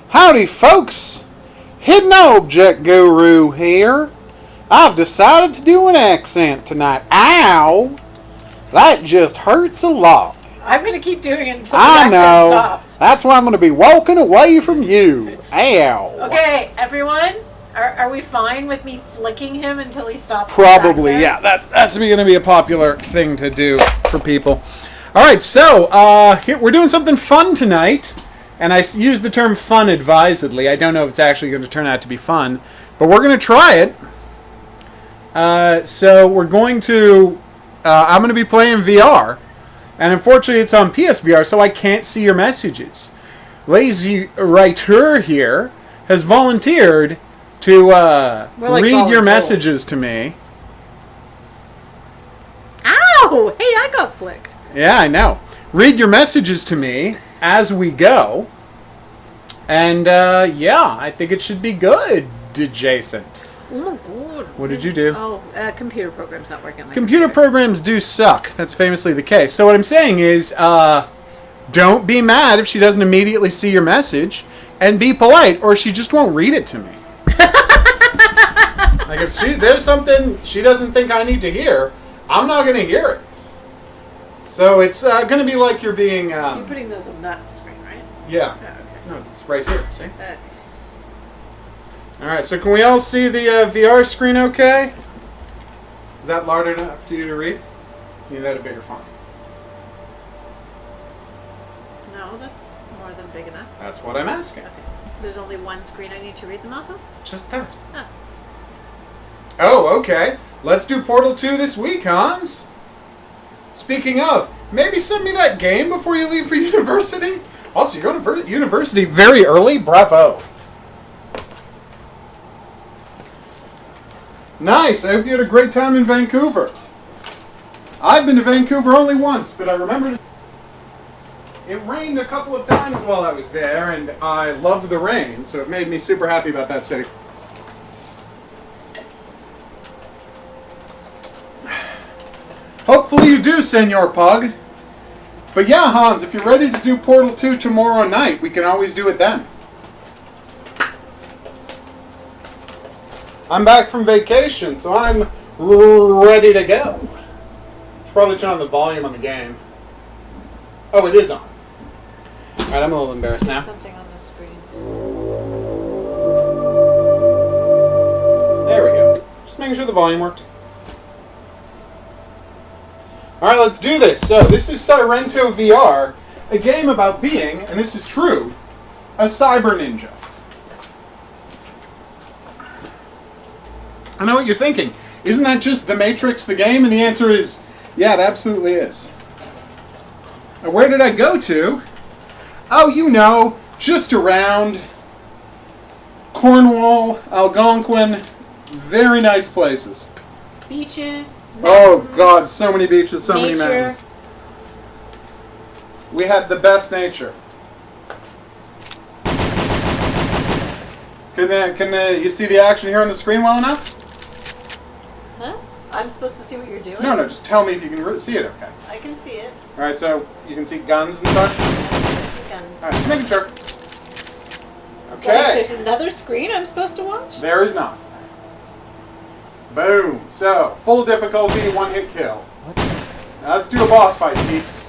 Howdy folks, Hidden Object Guru here. I've decided to do an accent tonight. Ow! That just hurts a lot. I'm going to keep doing it until the I accent know. stops. That's why I'm going to be walking away from you. Ow. Okay, everyone, are we fine with me flicking him until he stops? Probably, his yeah. accent? That's going to be a popular thing to do for people. All right, so here, we're doing something fun tonight. And I use the term fun advisedly. I don't know if it's actually going to turn out to be fun. But we're going to try it. So we're going to... I'm going to be playing VR. And unfortunately it's on PSVR, so I can't see your messages. Lazy Writer here has volunteered to read your messages to me. Ow! Hey, I got flicked. Yeah, I know. Read your messages to me as we go. And, yeah, I think it should be good, adjacent. Oh my god. What did you do? Oh, computer program's not working on my Computer programs do suck. That's famously the case. So what I'm saying is, don't be mad if she doesn't immediately see your message, and be polite, or she just won't read it to me. Like, if there's something she doesn't think I need to hear, I'm not going to hear it. So it's going to be like you're being... You're putting those on that screen, right? Yeah. Oh, okay. No, it's right here, see? Okay. Alright, so can we all see the VR screen okay? Is that large enough for you to read? You need that a bigger font. No, that's more than big enough. That's what I'm asking. Okay. There's only one screen I need to read them off of? Just that. Oh. Oh, okay. Let's do Portal 2 this week, Hans. Speaking of, maybe send me that game before you leave for university. Also, you're going to university very early? Bravo. Nice. I hope you had a great time in Vancouver. I've been to Vancouver only once, but I remember it rained a couple of times while I was there, and I loved the rain, so it made me super happy about that city. Hopefully you do, Senor Pug. But yeah, Hans, if you're ready to do Portal 2 tomorrow night, we can always do it then. I'm back from vacation, so I'm ready to go. Should probably turn on the volume on the game. Oh, it is on. Alright, I'm a little embarrassed now. Something on the screen. There we go. Just making sure the volume worked. Alright, let's do this. So, this is Sairento VR, a game about being, and this is true, a cyber ninja. I know what you're thinking. Isn't that just The Matrix, the game? And the answer is, yeah, it absolutely is. Now, where did I go to? Oh, you know, just around Cornwall, Algonquin, very nice places. Beaches. Oh mountains, God, so many beaches, so many nature. mountains. We had the best nature. Can you see the action here on the screen well enough? Huh? I'm supposed to see what you're doing? No, just tell me if you can see it, okay? I can see it. Alright, so you can see guns and such? I can see guns. Alright, just making sure. So like Okay. there's another screen I'm supposed to watch? There is not. Boom. So, full difficulty, one hit kill. Now let's do a boss fight, peeps.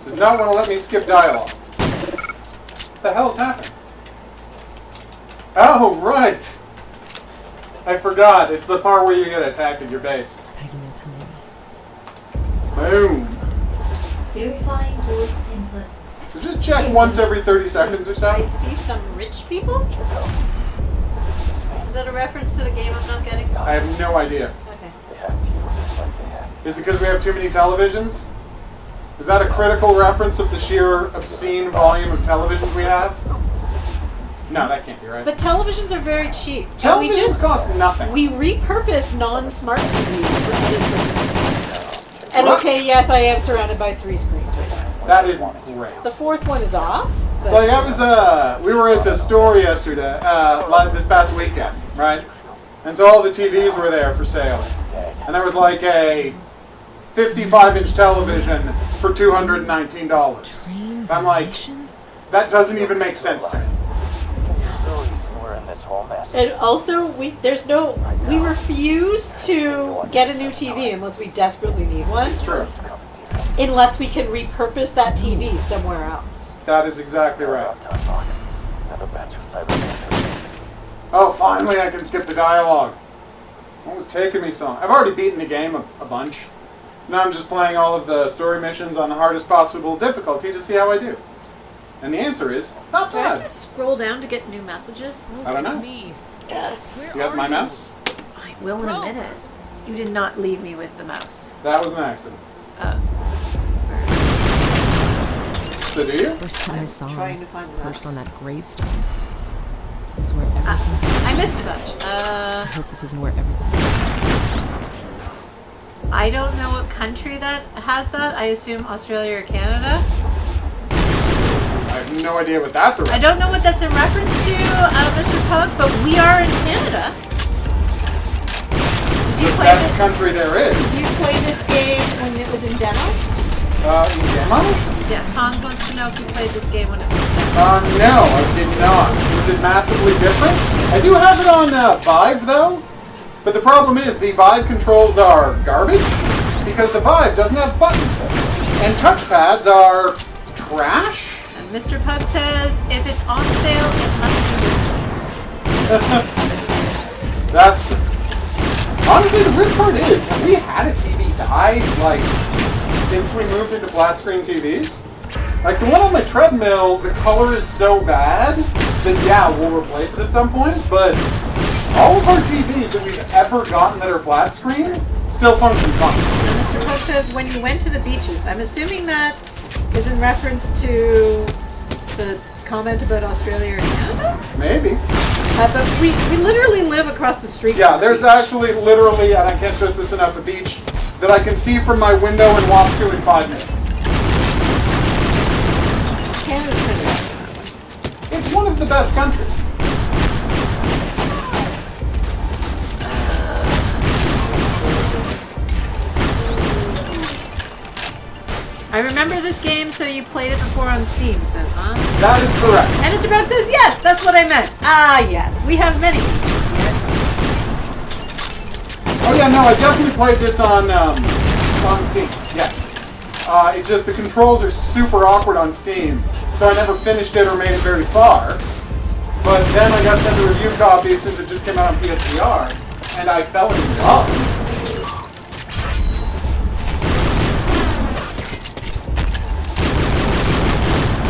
Does not want to let me skip dialogue. What the hell's happened? Oh, right. I forgot. It's the part where you get attacked at your base. Boom. Verifying voice input. So just check once every 30 seconds or I so. see some rich people? Is that a reference to the game I'm not getting? I have no idea. Okay. Is it because we have too many televisions? Is that a critical reference of the sheer obscene volume of televisions we have? No, that can't be right. But televisions are very cheap. Televisions cost nothing. We repurpose non-smart TVs for other purposes. And What? okay, yes, I am surrounded by 3 screens right now. That is great. The 4th one is off. But So that was we were at a store yesterday, this past weekend, right? And so all the TVs were there for sale, and there was like a 55-inch television for $219. And I'm like, that doesn't even make sense to me. And also, we refuse to get a new TV unless we desperately need one. It's true. Unless we can repurpose that TV somewhere else. That is exactly right. Oh, finally I can skip the dialogue. What was taking me so long? I've already beaten the game a bunch. Now I'm just playing all of the story missions on the hardest possible difficulty to see how I do. And the answer is, not Do I have bad. to scroll down to get new messages? I don't know. Me. You got my mouse? I will in a minute. You did not leave me with the mouse. That was an accident. So do you? First time I saw Trying him to find the perched mouse. on that gravestone. This is where everything. I missed a bunch. I hope this isn't where everything. I don't know what country that has that. I assume Australia or Canada. I have no idea what that's I about. don't know what that's in reference to, Mr. Pug, but we are in Canada. Did you The play best this? country there is. Did you play this game when it was in demo? In demo? Yes, Hans wants to know if you played this game when it was in demo. No, I did not. Was it massively different? I do have it on Vive, though. But the problem is, the Vive controls are garbage, because the Vive doesn't have buttons. And touchpads are trash? And Mr. Pug says, if it's on sale, it must be That's true. Honestly, the weird part is, have we had a TV die, like, since we moved into flat screen TVs? Like, the one on my treadmill, the color is so bad that, yeah, we'll replace it at some point, but all of our TVs that we've ever gotten that are flat screen still function fine. And Mr. Pug says, when you went to the beaches, I'm assuming that is in reference to the comment about Australia or Canada? Maybe. But we literally live across the street. Yeah, from the there's beach. actually literally, and I can't stress this enough, a beach that I can see from my window and walk to in 5 minutes. Canada's kind of awesome. It's one of the best countries. I remember this game, so you played it before on Steam, says Hans. That is correct. And Mr. Pug says, yes, that's what I meant. Ah, yes, we have many beaches here. Oh yeah, no, I definitely played this on Steam. Yes. It's just the controls are super awkward on Steam, so I never finished it or made it very far. But then I got sent a review copy since it just came out on PSVR, and I fell in love.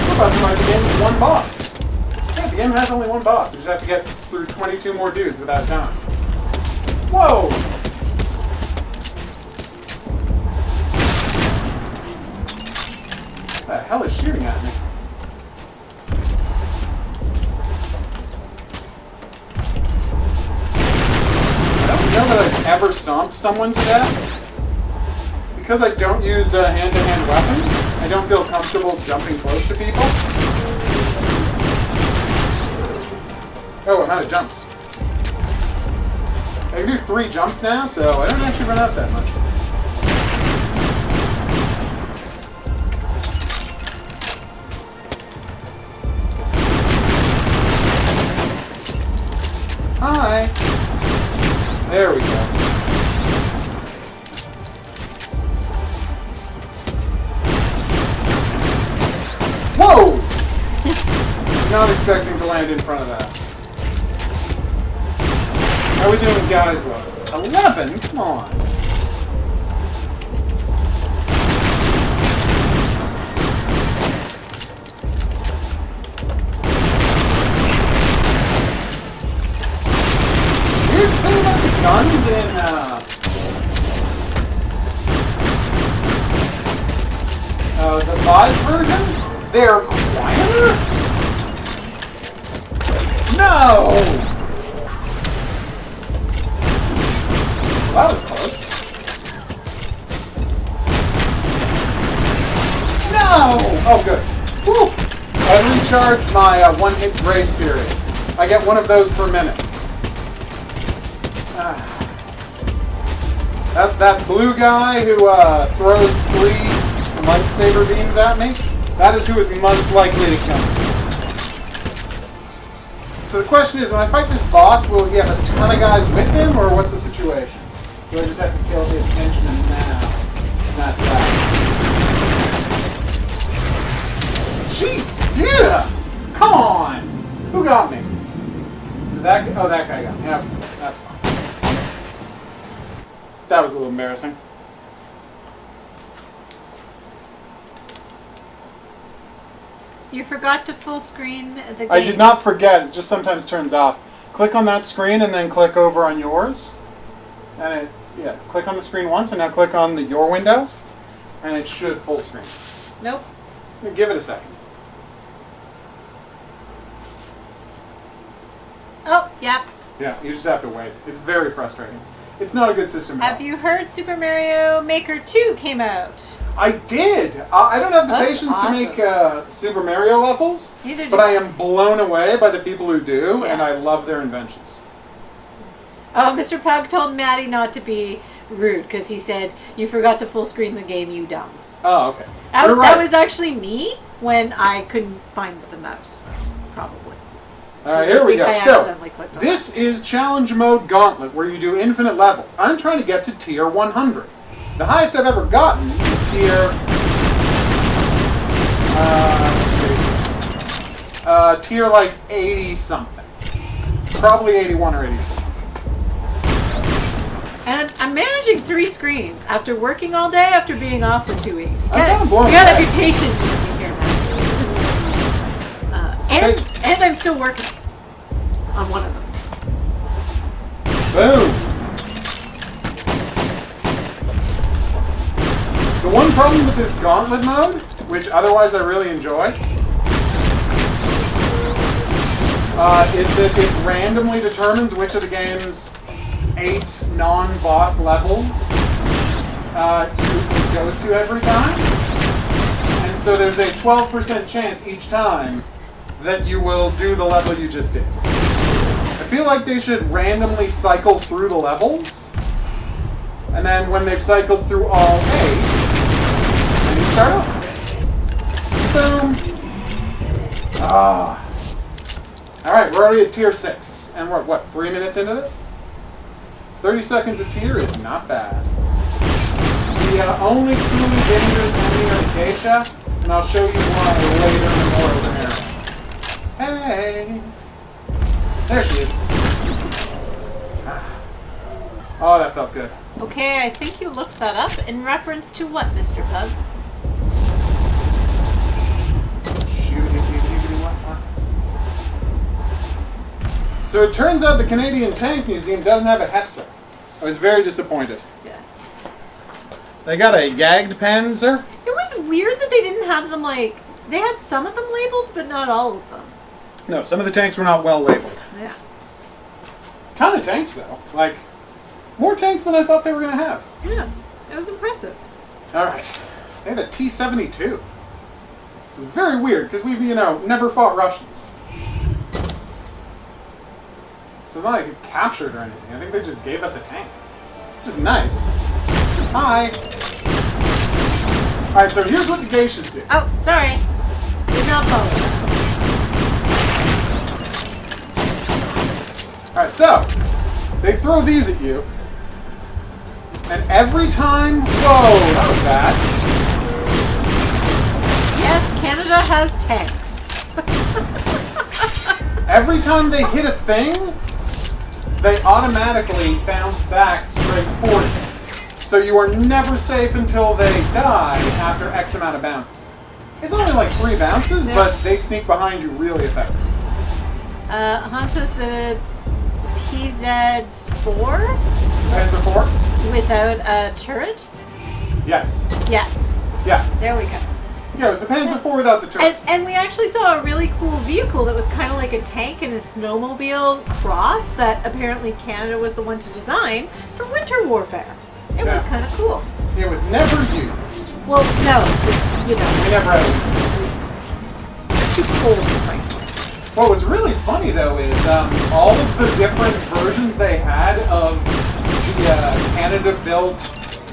We're about to find the game's one boss. Yeah, the game has only one boss. We just have to get through 22 more dudes without dying. Whoa! What the hell is shooting at me? I don't know that I've ever stomped someone to death. Because I don't use hand-to-hand weapons, I don't feel comfortable jumping close to people. Oh, I'm out of jumps. I can do 3 jumps now, so I don't actually run out that much. Hi. There we go. Whoa! Not expecting to land in front of that. How are we doing, guys? What is it? 11? Come on. Weird thing about the guns in the Vive version, they're quieter? No! That was close. No! Oh, good. Whew. I recharged my one-hit grace period. I get one of those per minute. That blue guy who throws 3 lightsaber beams at me, that is who is most likely to kill me. So the question is, when I fight this boss, will he have a ton of guys with him, or what's the situation? Do I just have to kill the attention now? And that's that. Jeez, yeah! Come on! Who got me? Did that guy? Oh, that guy got me. Yeah, that's fine. That was a little embarrassing. You forgot to full screen the game. I did not forget. It just sometimes turns off. Click on that screen and then click over on yours. And it, yeah, click on the screen once and now click on the your window. And it should full screen. Nope. Give it a second. Oh, yep. Yeah, you just have to wait. It's very frustrating. It's not a good system. Have you heard Super Mario Maker 2 came out? I did. I don't have the That's patience awesome. to make Super Mario levels, Neither do but I am blown away by the people who do, Yeah. and I love their inventions. Oh, Mr. Pug told Maddie not to be rude because he said, you forgot to full screen the game, you dumb. Oh, okay. That, You're right. that was actually me when I couldn't find the mouse, probably. All right, here we go. I So, accidentally clicked on this is Challenge Mode Gauntlet, where you do infinite levels. I'm trying to get to tier 100. The highest I've ever gotten is tier... tier like 80-something. Probably 81 or 82. And I'm managing 3 screens after working all day, after being off for 2 weeks. You I'm kinda blown gotta away. be patient with me here, man. And I'm still working on one of them. Boom! The one problem with this gauntlet mode, which otherwise I really enjoy, is that it randomly determines which of the game's 8 non-boss levels it goes to every time. And so there's a 12% chance each time that you will do the level you just did. I feel like they should randomly cycle through the levels, and then when they've cycled through all 8, then you start over. Boom. Alright, we're already at tier 6, and we're, what, 3 minutes into this? 30 seconds a tier is not bad. The only truly dangerous enemy militia, and I'll show you why later in the Northern Era. Hey! There she is. Oh, that felt good. Okay, I think you looked that up in reference to what, Mr. Pug? So it turns out the Canadian Tank Museum doesn't have a Hetzer. I was very disappointed. Yes. They got a gagged Panzer. It was weird that they didn't have them, like... They had some of them labeled, but not all of them. No, some of the tanks were not well labeled. Yeah. Ton of tanks, though. Like, more tanks than I thought they were going to have. Yeah, it was impressive. Alright. They had a T-72. It was very weird, because we've, never fought Russians. So it's not like it captured or anything. I think they just gave us a tank. Which is nice. Hi! Alright, so here's what the geishas do. Oh, sorry. Did not follow. Alright, so, they throw these at you. And every time... Whoa, that was bad. Yes, Canada has tanks. Every time they hit a thing, they automatically bounce back straight for you. So you are never safe until they die after X amount of bounces. It's only like 3 bounces, Yeah. but they sneak behind you really effectively. Han says the PZ-4 Panzer 4? without a turret? Yes. Yes. Yeah. There we go. Yeah, it was the Panzer 4 without the turret. And we actually saw a really cool vehicle that was kind of like a tank and a snowmobile cross that apparently Canada was the one to design for winter warfare. It was Yeah. kind of cool. It was never used. Well, no, it's, We never had it. they're too cold to fight. What was really funny, though, is all of the different versions they had of the Canada-built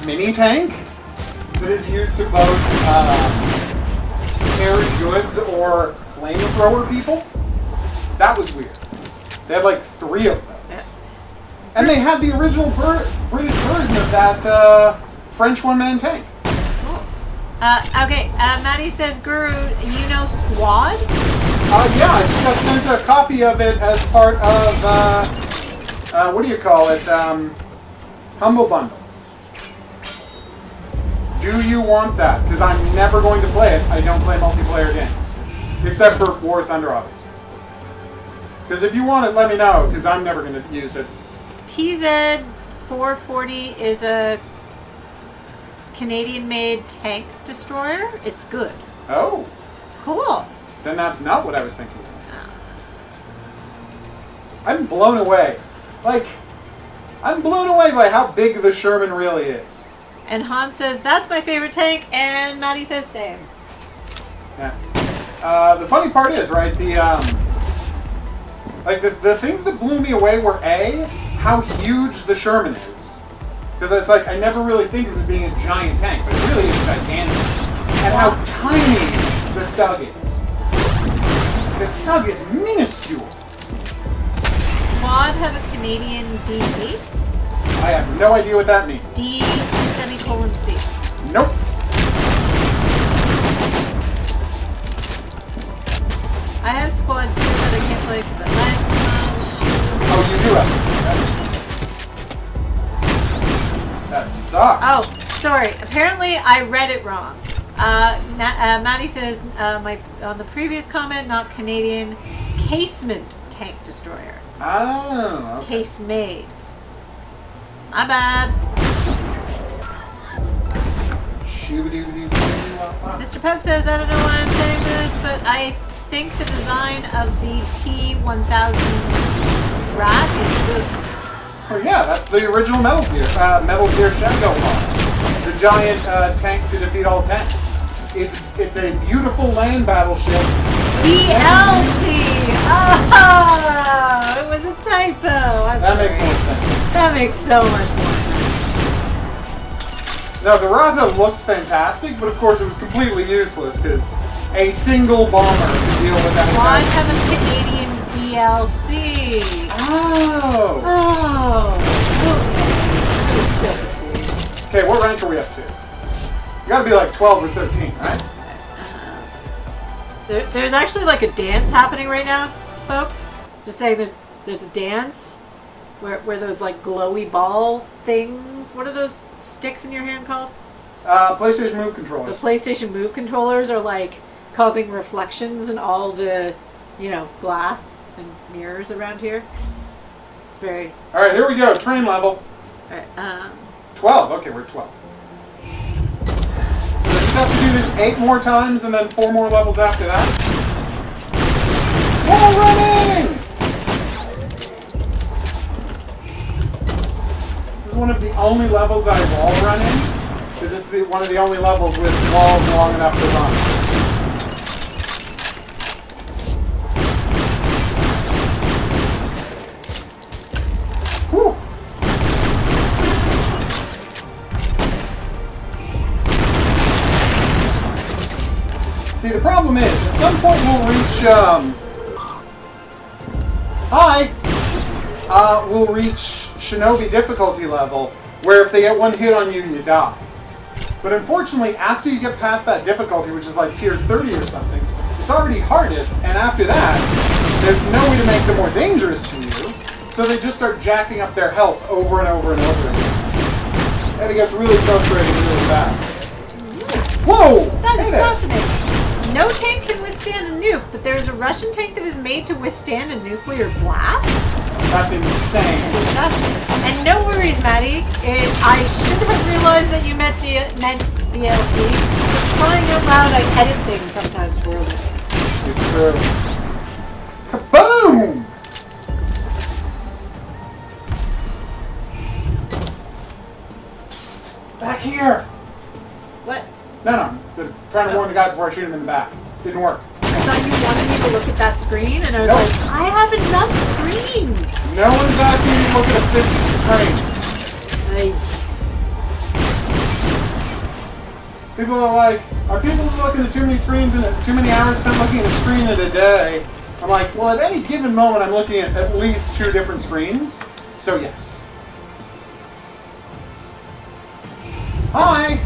mini-tank that is used to both carry goods or flamethrower people. That was weird. They had like 3 of those. Yeah. And they had the original British version of that French one-man tank. Cool. Okay, Maddie says, Guru, you know Squad? Yeah, I just got sent a copy of it as part of, what do you call it? Humble Bundle. Do you want that? Because I'm never going to play it. I don't play multiplayer games. Except for War of Thunder, obviously. Because if you want it, let me know, because I'm never going to use it. PZ-440 is a Canadian-made tank destroyer. It's good. Oh, Cool. then that's not what I was thinking of. I'm blown away. I'm blown away by how big the Sherman really is. And Han says, that's my favorite tank, and Maddie says same. Yeah. The funny part is, right, the things that blew me away were A, how huge the Sherman is. Because it's like, I never really think of it as being a giant tank, but it really is gigantic. And how tiny the Stug is. The Stug is minuscule. Squad have a Canadian DC? I have no idea what that means. D:*C. Nope. I have Squad 2, but I can't play because I lag so much. Oh, you do have that sucks. Oh, sorry. Apparently, I read it wrong. Maddie says, on the previous comment, not Canadian, casement tank destroyer. Oh, okay. Case made. My bad. Mr. Pug says, I don't know why I'm saying this, but I think the design of the P1000 rat is good. Oh yeah, that's the original Metal Gear Shadow model. The giant tank to defeat all tanks. It's a beautiful land battleship. DLC! Oh, it was a typo. That makes more sense. That makes so much more sense. Now, the Rata looks fantastic, but of course it was completely useless because a single bomber could deal with that. Why have a Canadian DLC? Oh! Oh. Okay, what rank are we up to? You gotta be like 12 or 13, right? There's actually like a dance happening right now, folks. Just saying, there's a dance where those like glowy ball things. What are those sticks in your hand called? PlayStation Move controllers. The PlayStation Move controllers are like causing reflections in all the, glass and mirrors around here. It's very. All right, here we go. Train level. All right. 12. Okay, we're at 12. So you just have to do this 8 more times and then 4 more levels after that. Wall running! This is one of the only levels I wall run in, because it's one of the only levels with walls long enough to run. Whew. See, the problem is, at some point we'll reach, we'll reach Shinobi difficulty level, where if they get one hit on you, you die. But unfortunately, after you get past that difficulty, which is like tier 30 or something, it's already hardest, and after that, there's no way to make them more dangerous to you, so they just start jacking up their health over and over and over again. And it gets really frustrating really fast. Whoa! That is fascinating. No tank can withstand a nuke, but there is a Russian tank that is made to withstand a nuclear blast? That's insane. And no worries, Maddie. I should have realized that you meant DLC. But crying out loud, I edit things sometimes for a living. It's true. Kaboom! Psst, back here. What? No. Just trying to warn the guy before I shoot him in the back. Didn't work. I thought you wanted me to look at that screen, and I was Nope. like, I have enough screens. No one's asking you to look at a 50 screen. People are like, are people looking at too many screens and too many hours spent looking at a screen in a day? I'm like, well, at any given moment, I'm looking at least 2 different screens. So yes. Hi.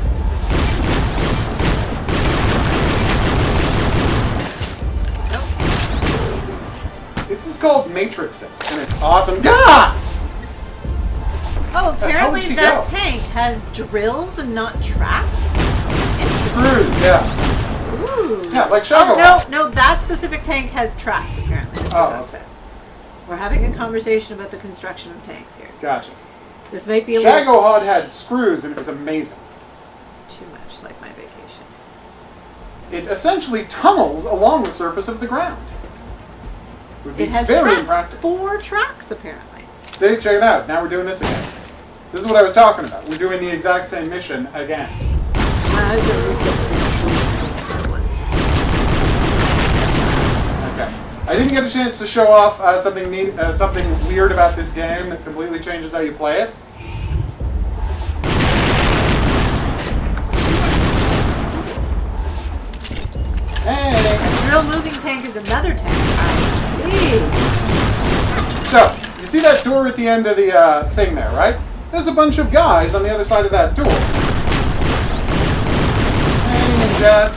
This is called Matrixing, and it's awesome. God! Oh, apparently did she that go? tank has drills and not tracks? Screws, yeah. Ooh. Yeah, like Shadow. No, that specific tank has tracks, apparently, Mr. Oh, Bug okay. says. We're having a conversation about the construction of tanks here. Gotcha. This might be a Shaggohod had screws, and it was amazing. too much like my vacation. It essentially tunnels along the surface of the ground. Would be It has very tracks. impractical. 4 tracks, apparently. See, check it out. Now we're doing this again. This is what I was talking about. We're doing the exact same mission again. As a reflexing ones. Okay. I didn't get a chance to show off something neat, something weird about this game that completely changes how you play it. Hey. A drill moving tank is another tank. I see. So, you see that door at the end of the thing there, right? There's a bunch of guys on the other side of that door. Hey, Jet.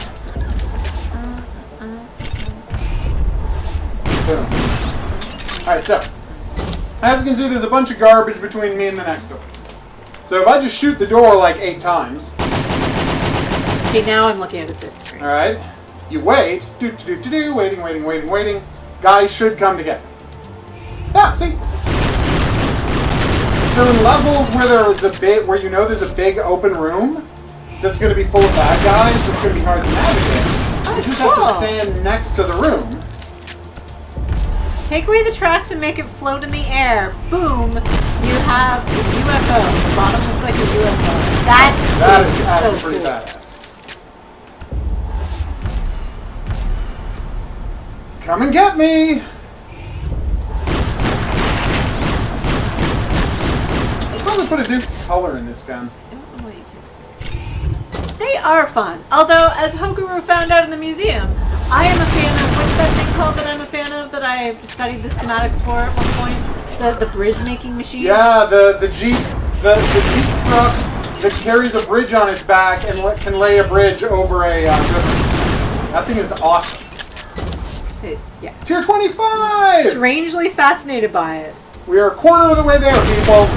Boom. Alright, so, as you can see, there's a bunch of garbage between me and the next door. So if I just shoot the door like 8 times, Okay, now I'm looking at a big screen. alright, you wait, waiting. Guys should come together. Yeah, see? So in levels where there's a bit, where you know there's a big open room that's going to be full of bad guys, that's going to be hard to navigate, you just have to stand next to the room. Take away the tracks and make it float in the air. Boom! You have a UFO. The bottom looks like a UFO. That is so actually pretty cool. badass. Come and get me! I'll probably put a different color in this gun. I don't know what you can. They are fun. Although, as HOGuru found out in the museum, I am a fan of, what's that thing called that I'm a fan of that I studied the schematics for at one point? The bridge making machine? Yeah, the Jeep truck that carries a bridge on its back and can lay a bridge over a river. That thing is awesome. Tier 25! Strangely fascinated by it. We are a quarter of the way there, people.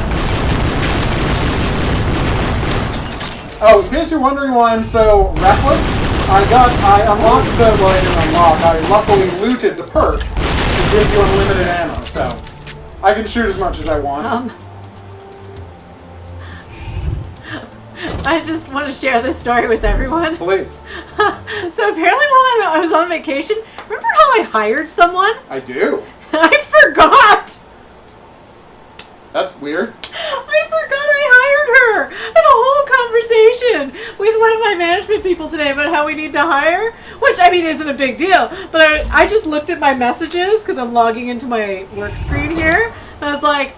Oh, in case you're wondering why I'm so reckless, I unlocked the, well, I didn't unlock, I luckily looted the perk to give you unlimited ammo, so I can shoot as much as I want. I just want to share this story with everyone. Please. So apparently while I was on vacation, remember how I hired someone? I do. I forgot! That's weird. I forgot I hired her! I had a whole conversation with one of my management people today about how we need to hire, which, I mean, isn't a big deal. But I just looked at my messages, because I'm logging into my work screen here, and I was like,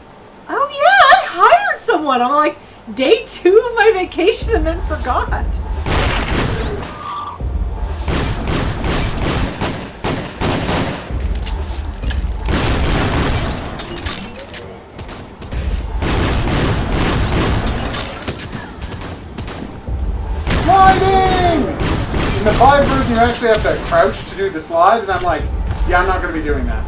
oh yeah, I hired someone! I'm like, day 2 of my vacation and then forgot. Sliding! In the 5 version, you actually have to crouch to do the slide, and I'm like, yeah, I'm not going to be doing that.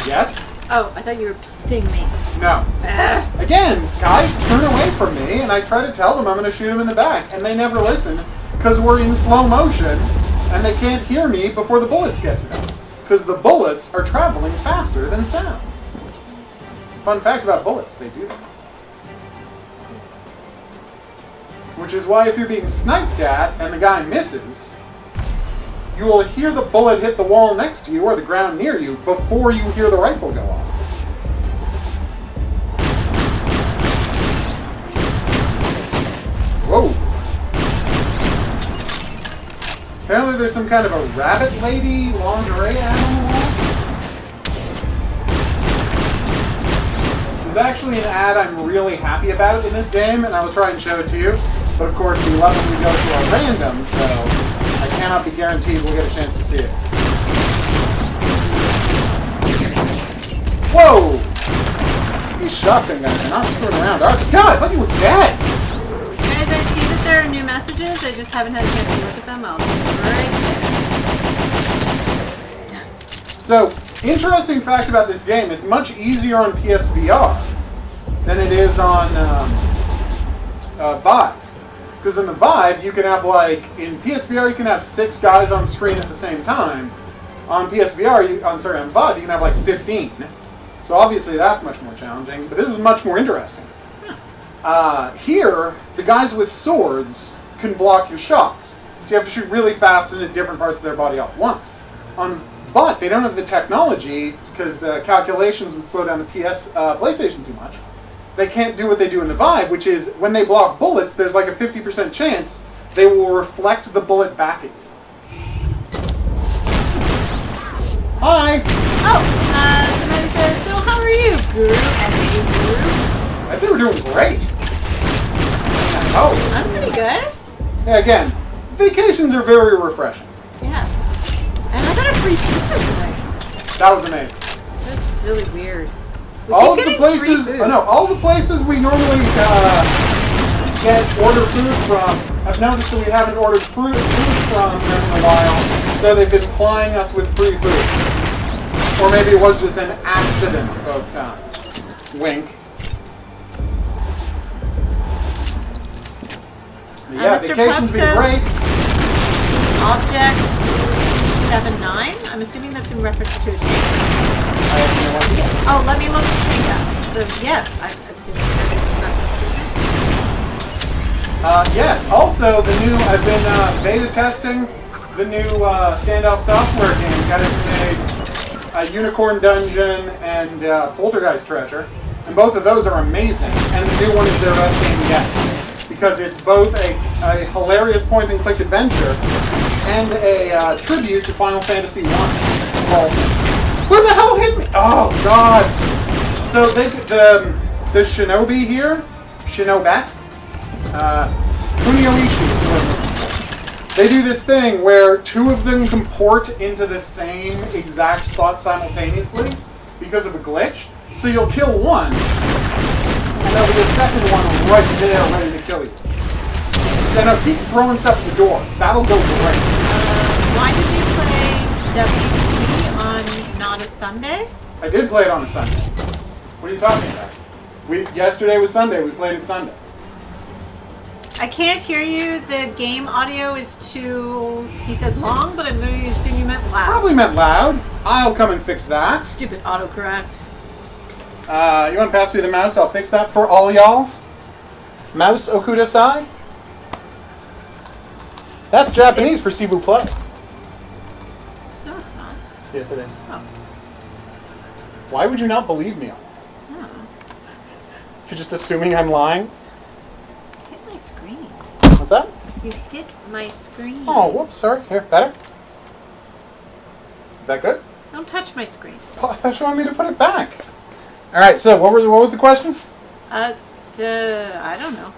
Yes? Oh, I thought you were sting me. No. Again, guys turn away from me, and I try to tell them I'm going to shoot them in the back, and they never listen, because we're in slow motion, and they can't hear me before the bullets get to them. Because the bullets are traveling faster than sound. Fun fact about bullets, they do that. Which is why if you're being sniped at, and the guy misses, you will hear the bullet hit the wall next to you or the ground near you before you hear the rifle go off. Whoa. Apparently there's some kind of a rabbit lady lingerie animal. There's actually an ad I'm really happy about in this game, and I will try and show it to you. But of course the levels we go to are random, so I cannot be guaranteed we'll get a chance to see it. Whoa! These shotgun guys are not screwing around, are they? God, I thought you were dead! Guys, I see that there are new messages. I just haven't had a chance to look at them. I'll be right there. So, interesting fact about this game, it's much easier on PSVR than it is on Vive. Because in the Vive, you can have in PSVR you can have 6 guys on screen at the same time. On PSVR, on Vive, you can have 15. So obviously that's much more challenging, but this is much more interesting. Here, the guys with swords can block your shots. So you have to shoot really fast into different parts of their body all at once. But they don't have the technology, because the calculations would slow down the PlayStation too much. They can't do what they do in the Vive, which is when they block bullets, there's a 50% chance they will reflect the bullet back at you. Hi! Oh, somebody says, so how are you, Guru? Guru? I'd say we're doing great. Oh. I'm pretty good. Yeah, again, vacations are very refreshing. Yeah. And I got a free pizza today. That was amazing. That's really weird. All the places we normally order food from, I've noticed that we haven't ordered food from them in a while, so they've been supplying us with free food. Or maybe it was just an accident both times. Wink. But yeah, Mr. vacation's Pup been great. Object 279. I'm assuming that's in reference to a tank. I have no idea. Oh, let me look at the tank up. So yes, I'm assuming that is in reference to a tank. Yes, also I've been beta testing the new standoff software game. You guys made a Unicorn Dungeon and Poltergeist Treasure. And both of those are amazing. And the new one is their best game yet. Because it's both a hilarious point-and-click adventure and a tribute to Final Fantasy I. Well, where the hell hit me? Oh, God. So the shinobi here, Shinobat, Kunioishi, they do this thing where 2 of them can port into the same exact spot simultaneously because of a glitch. So you'll kill one, And there'll be a second one right there ready to kill you. Yeah, no, keep throwing stuff at the door. That'll go great. Why did you play WT on not a Sunday? I did play it on a Sunday. What are you talking about? Yesterday was Sunday. We played it Sunday. I can't hear you. The game audio is too, he said long, but I'm going to assume you meant loud. Probably meant loud. I'll come and fix that. Stupid autocorrect. You want to pass me the mouse? I'll fix that for all y'all. Mouse okudasai. That's Japanese for s'il vous plaît. No, it's not. Yes, it is. Oh. Why would you not believe me on that? No. You're just assuming I'm lying? Hit my screen. What's that? You hit my screen. Oh, whoops, sorry. Here, better? Is that good? Don't touch my screen. Oh, I thought you wanted me to put it back. All right, so what was the question? I don't know.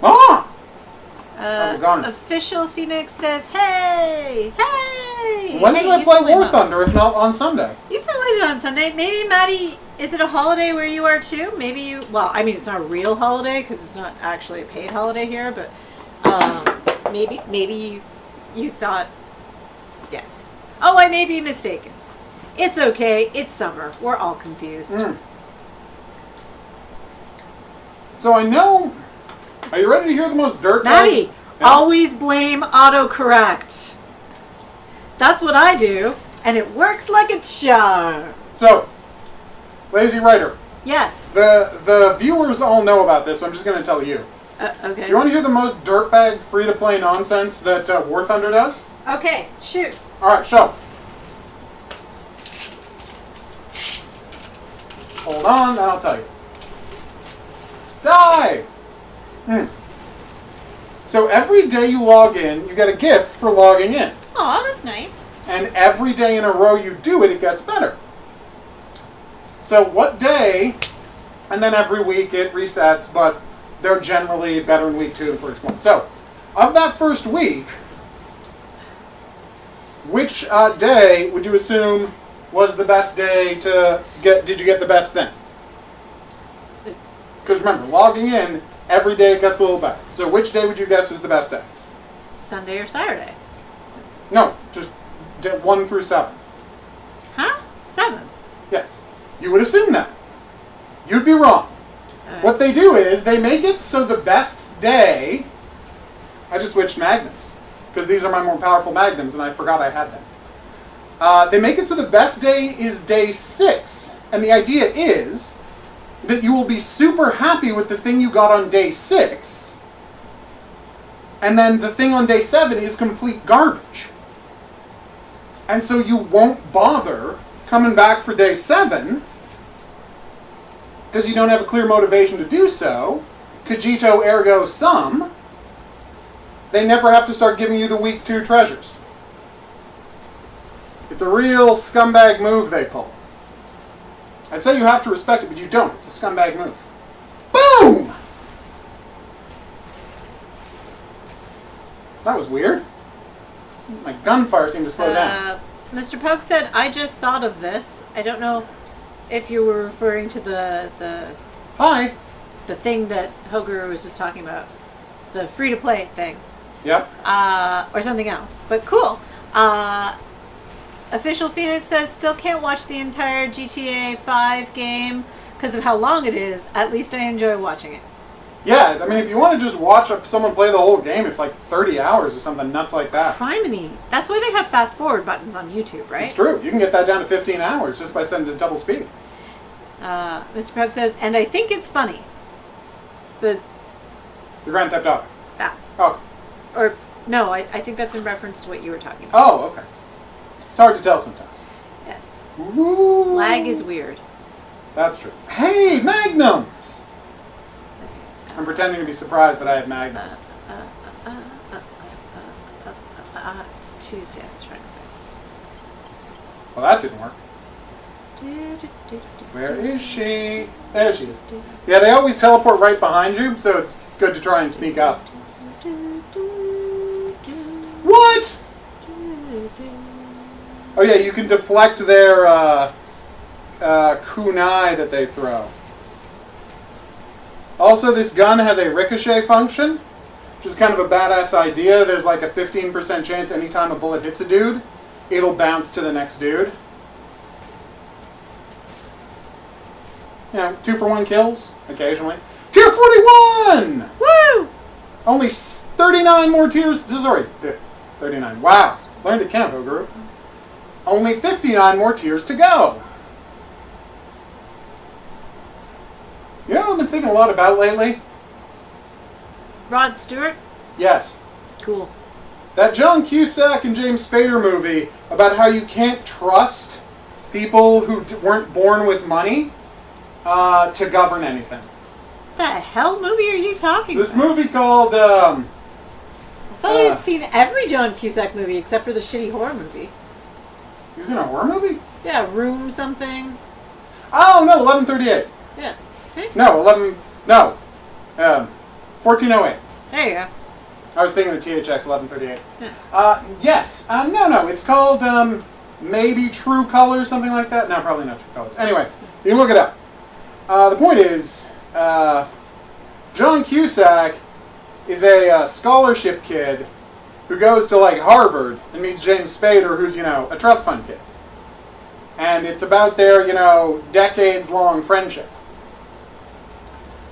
Ah! we're gone. Official Phoenix says, hey! Hey! When hey, did I you play still War up. Thunder if not on Sunday? You played it on Sunday. Maybe, Maddie, is it a holiday where you are too? Maybe you, well, I mean, it's not a real holiday because it's not actually a paid holiday here, but maybe you thought, yes. Oh, I may be mistaken. It's okay. It's summer. We're all confused. Mm. So I know. Are you ready to hear the most dirt? Maddie, Yeah. always blame autocorrect. That's what I do, and it works like a charm. So, lazy writer. Yes. The viewers all know about this, so I'm just going to tell you. Okay. Do you want to hear the most dirtbag free-to-play nonsense that War Thunder does? Okay, shoot. All right, show. Hold on, and I'll tell you. Die! So every day you log in, you get a gift for logging in. Oh, that's nice. And every day in a row you do it, it gets better. So what day, and then every week it resets, but they're generally better in week 2 than first one. So, of that first week, which day would you assume was the best day to get, did you get the best thing? Because remember, logging in, every day it gets a little better. So which day would you guess is the best day? Sunday or Saturday? No, just 1 through 7. Huh? 7. Yes. You would assume that. You'd be wrong. What they do is they make it so the best day... I just switched magnets because these are my more powerful magnums and I forgot I had them. They make it so the best day is day 6. And the idea is that you will be super happy with the thing you got on day 6. And then the thing on day 7 is complete garbage. And so you won't bother coming back for day 7 because you don't have a clear motivation to do so. Cogito ergo sum. They never have to start giving you the week 2 treasures. It's a real scumbag move they pull. I'd say you have to respect it, but you don't. It's a scumbag move. Boom! That was weird. My gunfire seemed to slow down. Mr. Pogue said, I just thought of this. I don't know if you were referring to the Hi. thing that HOGuru was just talking about. The free-to-play thing. Yep. Or something else. But cool. Official Phoenix says, still can't watch the entire GTA 5 game because of how long it is. At least I enjoy watching it. Yeah, I mean, if you want to just watch someone play the whole game, it's like 30 hours or something nuts like that. Criminy. That's why they have fast-forward buttons on YouTube, right? It's true. You can get that down to 15 hours just by setting it to double speed. Mr. Pogue says, and I think it's funny. The Grand Theft Auto. that. Oh. Or, no, I think that's in reference to what you were talking about. Oh, okay. It's hard to tell sometimes. Yes. Ooh. Lag is weird. That's true. Hey, Magnums! I'm pretending to be surprised that I have Magnums. It's Tuesday. I was trying to fix. Well, that didn't work. Where is she? There she is. Yeah, they always teleport right behind you, so it's good to try and sneak up. What? Oh yeah, you can deflect their kunai that they throw. Also, this gun has a ricochet function, which is kind of a badass idea. There's like a 15% chance anytime a bullet hits a dude, it'll bounce to the next dude. You know, 2-for-1 kills, occasionally. Tier 41! Woo! Only 39 more tiers. Sorry, 39. Wow. Learn to count, HOGuru. Only 59 more tiers to go. You know what I've been thinking a lot about lately? Rod Stewart? Yes. Cool. That John Cusack and James Spader movie about how you can't trust people who weren't born with money to govern anything. What the hell movie are you talking This about? movie called... I thought I had seen every John Cusack movie except for the shitty horror movie. He was in a horror movie? Yeah, Room something. Oh, no, 1138. Yeah. See? No, 1408. There you go. I was thinking of THX 1138. Yeah. Yes. No. It's called maybe True Colors, something like that. No, probably not True Colors. Anyway, you can look it up. The point is, John Cusack is a scholarship kid who goes to like Harvard and meets James Spader, who's, you know, a trust fund kid. And it's about their, you know, decades-long friendship.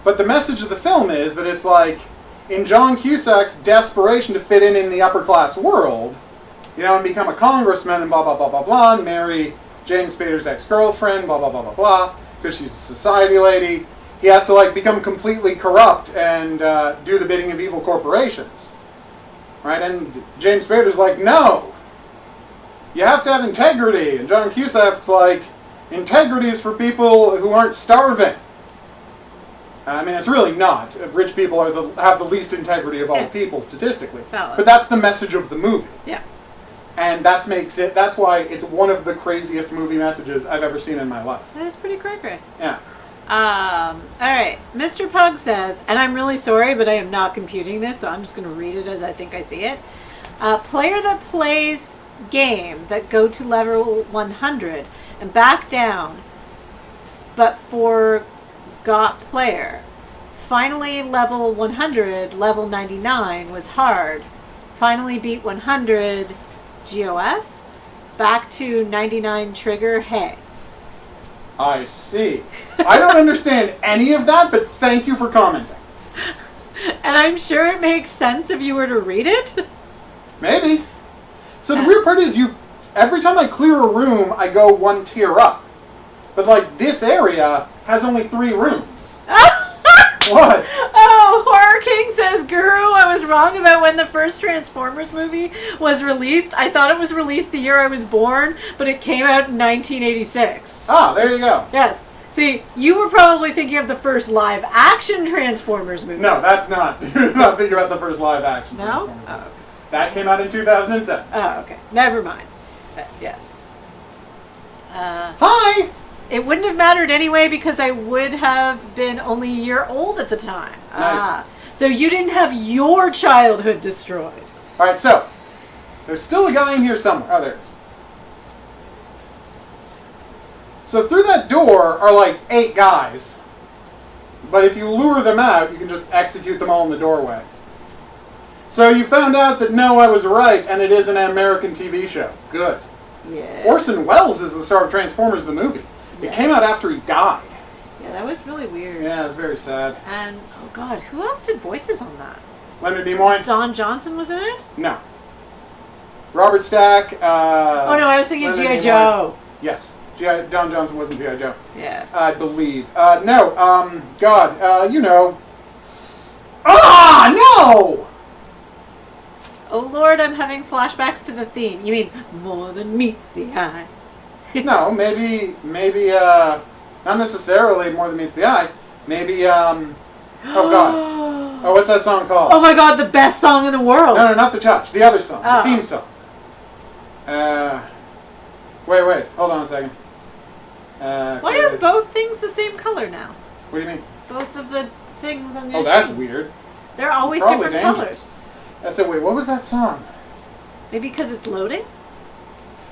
But the message of the film is that it's like, in John Cusack's desperation to fit in the upper-class world, you know, and become a congressman and blah, blah, blah, blah, blah, and marry James Spader's ex-girlfriend, blah, blah, blah, blah, blah, because she's a society lady, he has to, like, become completely corrupt and do the bidding of evil corporations. Right? And James Spader's like, no! You have to have integrity. And John Cusack's like, integrity is for people who aren't starving. I mean, it's really not. Rich people have the least integrity of all people, statistically. Valid. But that's the message of the movie. Yes. And that's why it's one of the craziest movie messages I've ever seen in my life. That is pretty cray-cray. Yeah. Alright. Mr. Pug says, and I'm really sorry, but I am not computing this, so I'm just going to read it as I think I see it. Player that plays game that go to level 100 and back down, but forgot player. Finally level 100, level 99 was hard. Finally beat 100 GOS. Back to 99 trigger, hey. I see. I don't understand any of that, but thank you for commenting. And I'm sure it makes sense if you were to read it. Maybe. So the weird part is every time I clear a room, I go one tier up. But like this area has only 3 rooms. What? Oh, Horror King says, Guru, I was wrong about when the first Transformers movie was released. I thought it was released the year I was born, but it came out in 1986. Ah, there you go. Yes. See, you were probably thinking of the first live-action Transformers movie. No, that's not. You're not thinking about the first live action. No? Transformers. Oh, That came out in 2007. oh, okay. Never mind. Yes. Hi! It wouldn't have mattered anyway because I would have been only a year old at the time. Nice. Ah. So you didn't have your childhood destroyed. Alright, so, there's still a guy in here somewhere. Oh, there it is. So through that door are like 8 guys. But if you lure them out, you can just execute them all in the doorway. So you found out that no, I was right, and it is an American TV show. Good. Yeah. Orson Welles is the star of Transformers the movie. It came out after he died. Yeah, that was really weird. Yeah, it was very sad. And, oh god, who else did voices on that? Leonard Nimoy? Don Johnson was in it? No. Robert Stack. Oh no, I was thinking Leonard G.I. Nimoy. Joe. Yes. Don Johnson wasn't G.I. Joe. Yes. I believe. God, you know. Ah, no! Oh lord, I'm having flashbacks to the theme. You mean, more than meets the eye. No, maybe, not necessarily more than meets the eye. Maybe, oh god. Oh, what's that song called? Oh my god, the best song in the world! No, not The Touch. The other song. Oh. The theme song. Wait, hold on a second. Why are both things the same color now? What do you mean? Both of the things on your Oh, that's things. weird. They're always Probably different dangerous. colors. So wait, what was that song? Maybe because it's loading?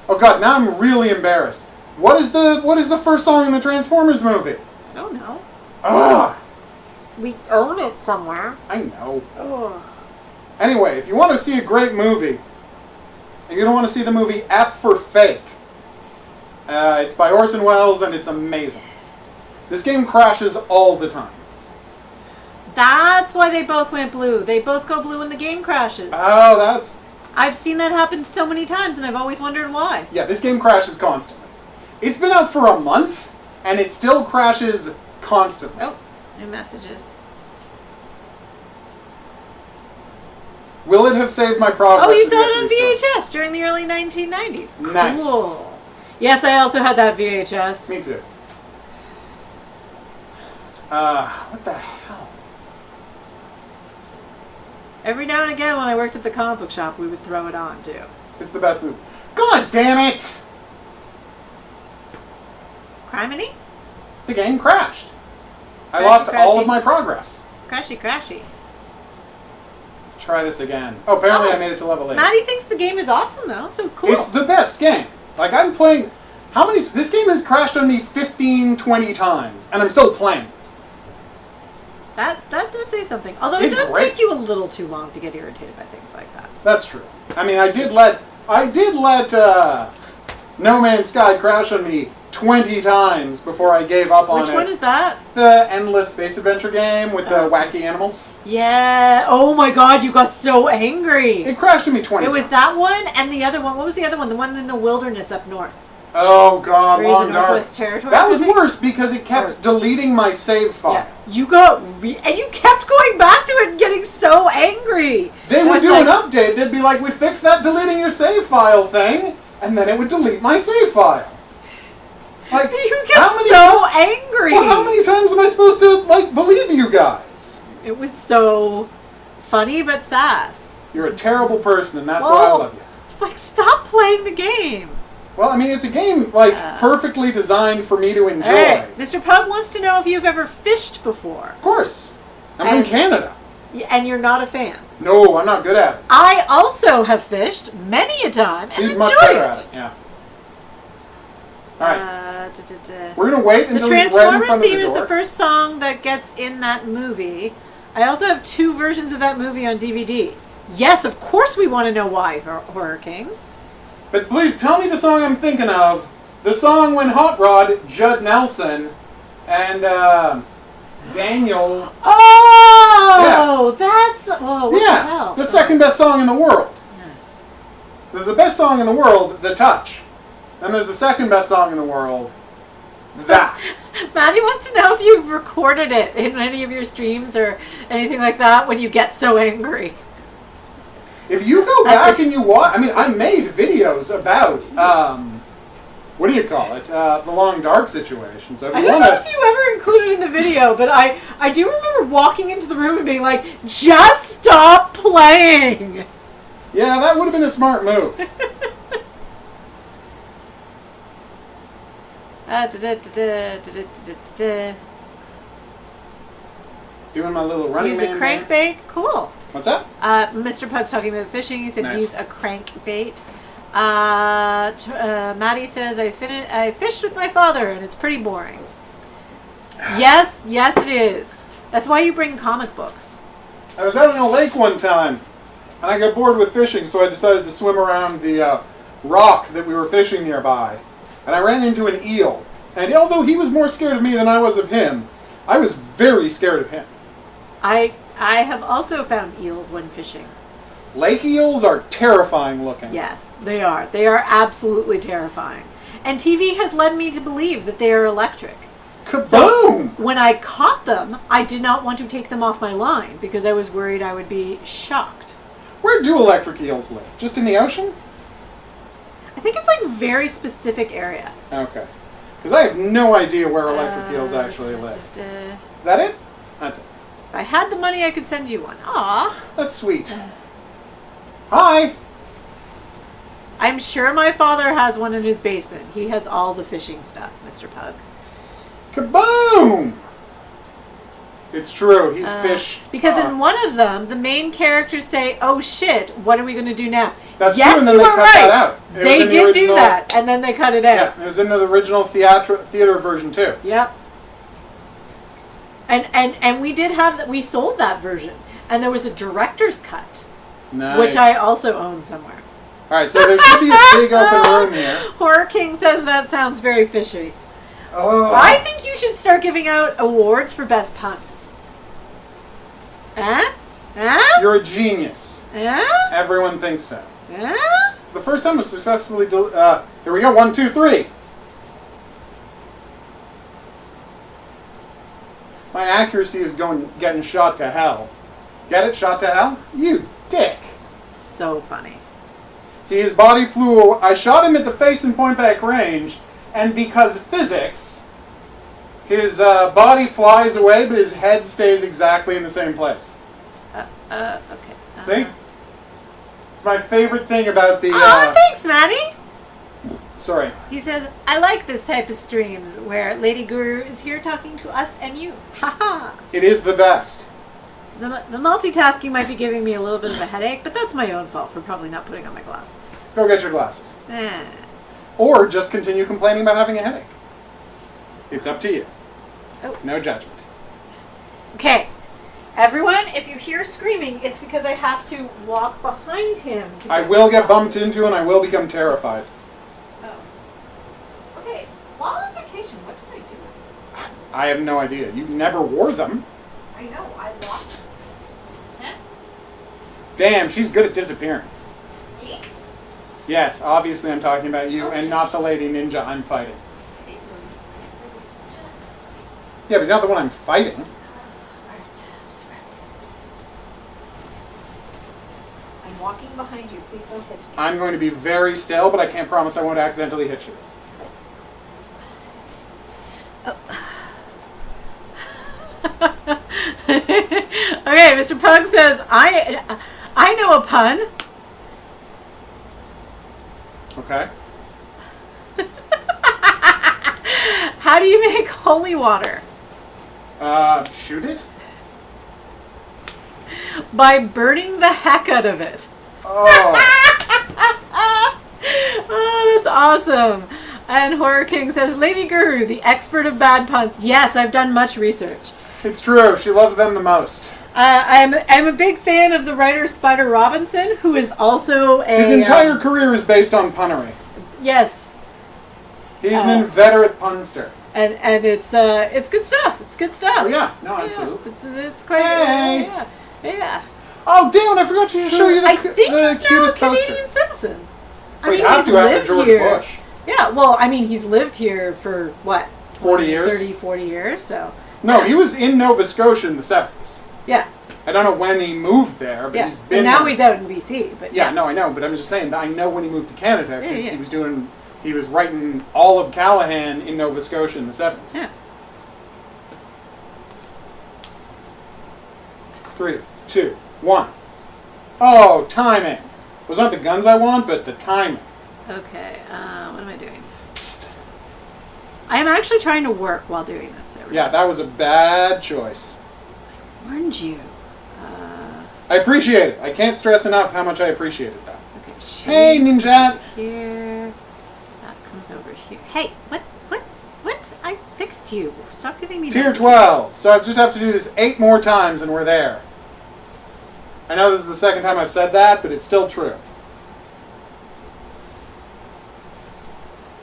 Oh god, now I'm really embarrassed. What is the first song in the Transformers movie? I don't know. Ah! We own it somewhere. I know. Ugh. Anyway, if you want to see a great movie, and you don't want to see the movie F for Fake, it's by Orson Welles, and it's amazing. This game crashes all the time. That's why they both went blue. They both go blue when the game crashes. Oh, that's... I've seen that happen so many times, and I've always wondered why. Yeah, this game crashes constantly. It's been out for a month, and it still crashes constantly. Oh, new messages. Will it have saved my progress? Oh, you if saw get it on restarted? VHS during the early 1990s. Nice. Cool. Yes, I also had that VHS. Me too. What the hell? Every now and again when I worked at the comic book shop, we would throw it on, too. It's the best movie. God damn it! Criminy? The game crashed. I Crashy, lost all crashy. of my progress. Crashy, crashy. Let's try this again. Oh, apparently Oh. I made it to level 8. Maddie thinks the game is awesome, though, so cool. It's the best game. Like, I'm playing... How many... This game has crashed on me 15, 20 times, and I'm still playing it. That does say something. Although it It's does great. take you a little too long to get irritated by things like that. That's true. I mean, I did let No Man's Sky crash on me 20 times before I gave up on it. Which one is that? The endless space adventure game with the Oh. wacky animals. Yeah. Oh my god, you got so angry. It crashed on me 20 It was times. that one and the other one. What was the other one? The one in the wilderness up north. Oh god, Were you Long the Dark. Northwest Territories? That I was think? worse because it kept deleting my save file. Yeah. You got and you kept going back to it and getting so angry. They And I would was do like, an update. They'd be like, "We fixed that deleting your save file thing," and then it would delete my save file. Like, You get so angry. Well, how many times am I supposed to believe you guys? It was so funny but sad. You're a terrible person, and that's Whoa. why I love you. It's like, stop playing the game. Well, I mean, it's a game perfectly designed for me to enjoy. Hey, Mr. Pug wants to know if you've ever fished before. Of course, I'm And- from Canada. And you're not a fan. No, I'm not good at it. I also have fished many a time and She's much enjoy better it. at it. Yeah. All right. Da. We're gonna wait The until he's right in Transformers front of theme the is door. the first song that gets in that movie. I also have 2 versions of that movie on DVD. Yes, of course we want to know why, Horror King. But please tell me the song I'm thinking of. The song when Hot Rod, Judd Nelson, and Daniel. Oh, that's what the hell? The second best song in the world. There's the best song in the world, The Touch. Then there's the second best song in the world, That. Maddie wants to know if you've recorded it in any of your streams or anything like that when you get so angry. If you go back and you watch, I mean, I made videos about, what do you call it? The Long Dark situation. So if I you don't want know if you ever included it in the video, but I do remember walking into the room and being like, just stop playing! yeah, that would have been a smart move. Doing my little running Use a man crankbait? dance. Cool. What's that? Mr. Pug's talking about fishing. He said Nice. use a crankbait. Maddie says, I fished with my father and it's pretty boring. Yes, it is. That's why you bring comic books. I was out on a lake one time, and I got bored with fishing, so I decided to swim around the rock that we were fishing nearby. And I ran into an eel. And although he was more scared of me than I was of him, I was very scared of him. I have also found eels when fishing. Lake eels are terrifying looking. Yes, they are. They are absolutely terrifying. And TV has led me to believe that they are electric. Kaboom! So when I caught them, I did not want to take them off my line because I was worried I would be shocked. Where do electric eels live? Just in the ocean? I think it's like a very specific area. Okay. Because I have no idea where electric eels actually live. Is that it? That's it. If I had the money, I could send you one. Aw. That's sweet. Hi! I'm sure my father has one in his basement. He has all the fishing stuff, Mr. Pug. Kaboom! It's true. He's fish. Because in one of them, the main characters say, "Oh shit, what are we going to do now?" That's yes, true, and then you they are cut right. that out. It was They in the did do original- that, and then they cut it out. Yeah, it was in the original theater version too. Yep. And we did have that. We sold that version, and there was a director's cut, Nice. which I also own somewhere. All right, so there should be a big open room here. Horror King says that sounds very fishy. Oh. I think you should start giving out awards for best puns. You're a genius. Eh? Everyone thinks so. Eh? It's the first time I've successfully... here we go. 1, 2, 3. My accuracy is getting shot to hell. Get it? Shot to hell? You dick. So funny. See, his body flew... I shot him at the face in point-blank range, and because of physics, his body flies away, but his head stays exactly in the same place. Okay. See? It's my favorite thing about the... Thanks, Maddie. Sorry. He says, I like this type of streams where Lady Guru is here talking to us and you. Haha. It is the best. The multitasking might be giving me a little bit of a headache, but that's my own fault for probably not putting on my glasses. Go get your glasses. Eh. Or just continue complaining about having a headache. It's up to you. Oh. No judgment. Okay. Everyone, if you hear screaming, it's because I have to walk behind him. I will get bumped into and I will become terrified. Oh. Okay. While on vacation, what did I do? I have no idea. You never wore them. I know. I walked. Huh? Damn, she's good at disappearing. Yes, obviously I'm talking about you and not the lady ninja I'm fighting. Yeah, but you're not the one I'm fighting. I'm walking behind you. Please don't hit me. I'm going to be very still, but I can't promise I won't accidentally hit you. Okay, Mr. Pug says, I know a pun. Okay. How do you make holy water? Shoot it? By burning the heck out of it. Oh. Oh, that's awesome. And Horror King says, Lady Guru, the expert of bad puns. Yes, I've done much research. It's true. She loves them the most. I'm a big fan of the writer Spider Robinson, who is also a... His entire career is based on punnery. Yes. He's an inveterate punster. And it's good stuff. It's good stuff. Oh, yeah. No, absolutely. It's quite... Hey. Yeah. Oh, damn it. I forgot to show you I think the he's now a cutest Canadian poster. citizen. Well, you have to after lived George here. Bush. Yeah, well, I mean, he's lived here for, what? 40 years? 30, 40 years, so... No, he was in Nova Scotia in the 70s. Yeah. I don't know when he moved there, but Yeah. he's been And now there. he's out in BC, but... Yeah, no, I know, but I'm just saying that I know when he moved to Canada because Yeah. he was writing all of Callahan in Nova Scotia in the 70s. Yeah. 3, 2, 1. Oh, timing. Those aren't the guns I want, but the timing. Okay, what am I doing? Psst. I am actually trying to work while doing this. Yeah, that was a bad choice. I warned you. I appreciate it. I can't stress enough how much I appreciated that. Okay, Hey, Ninja! here. That comes over here. Hey, what? I fixed you. Stop giving me Tier that. 12. So I just have to do this 8 more times and we're there. I know this is the second time I've said that, but it's still true.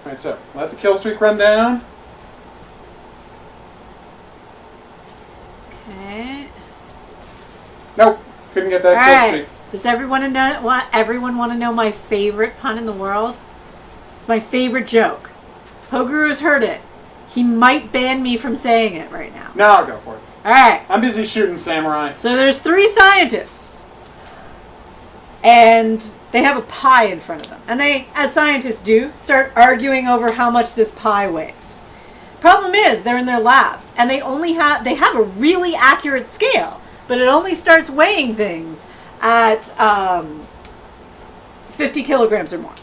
Alright, so let the kill streak run down. Okay. Nope, couldn't get that All kill right. streak. Does everyone want to know my favorite pun in the world? It's my favorite joke. HOGuru's heard it. He might ban me from saying it right now. No, I'll go for it. All right. I'm busy shooting samurai. So there's 3 scientists. And they have a pie in front of them. And they, as scientists do, start arguing over how much this pie weighs. Problem is, they're in their labs. And they have a really accurate scale. But it only starts weighing things at 50 kilograms or more.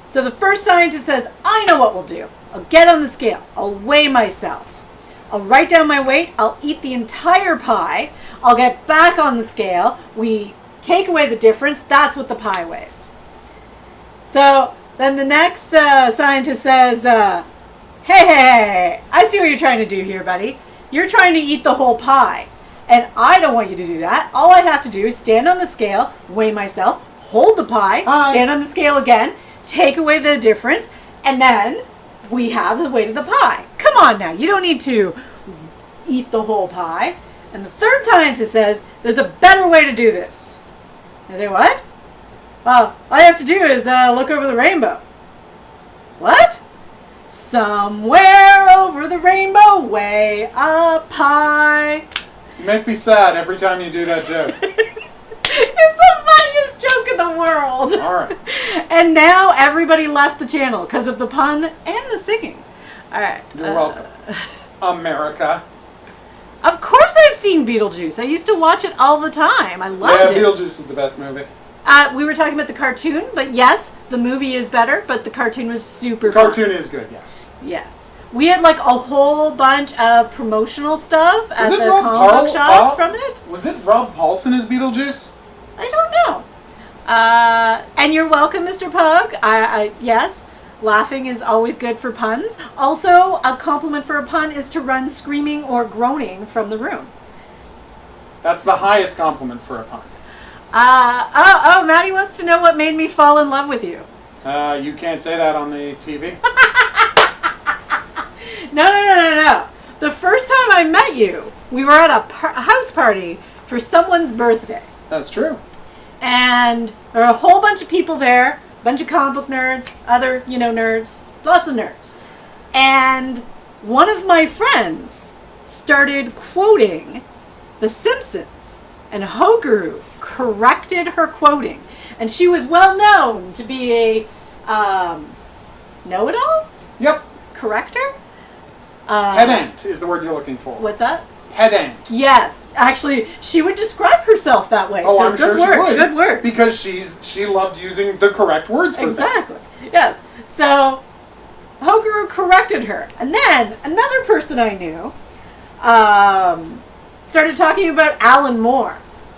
So the first scientist says, I know what we'll do. I'll get on the scale. I'll weigh myself. I'll write down my weight. I'll eat the entire pie. I'll get back on the scale. We take away the difference. That's what the pie weighs. So then the next scientist says, hey, I see what you're trying to do here, buddy. You're trying to eat the whole pie. And I don't want you to do that. All I have to do is stand on the scale, weigh myself, hold the pie, stand on the scale again, take away the difference, and then we have the weight of the pie. Come on now. You don't need to eat the whole pie. And the third scientist says, there's a better way to do this. I say, what? Well, all you have to do is look over the rainbow. What? Somewhere over the rainbow, way up high. You make me sad every time you do that joke. It's the funniest joke in the world. All right. And now everybody left the channel because of the pun and the singing. All right. You're welcome. America. Of course I've seen Beetlejuice. I used to watch it all the time. I loved it. Yeah, Beetlejuice is the best movie. We were talking about the cartoon, but yes, the movie is better, but the cartoon was super The fun. cartoon is good, yes. Yes. We had like a whole bunch of promotional stuff at the comic book shop from it. Was it Rob Paulson as Beetlejuice? I don't know. And you're welcome, Mr. Pug. Yes, laughing is always good for puns. Also, a compliment for a pun is to run screaming or groaning from the room. That's the highest compliment for a pun. Maddie wants to know what made me fall in love with you. You can't say that on the TV. No. The first time I met you, we were at a house party for someone's birthday. That's true. And there were a whole bunch of people there, a bunch of comic book nerds, other, nerds, lots of nerds. And one of my friends started quoting The Simpsons, and HOGuru corrected her quoting. And she was well known to be a know-it-all? Yep. Corrector? Pedant is the word you're looking for. What's that? Pedant. Yes. Actually, she would describe herself that way. Oh, so I'm good sure work, she would. Good work. Because she loved using the correct words for Exactly. things. Yes. So, HOGuru corrected her. And then, another person I knew started talking about Alan Moore.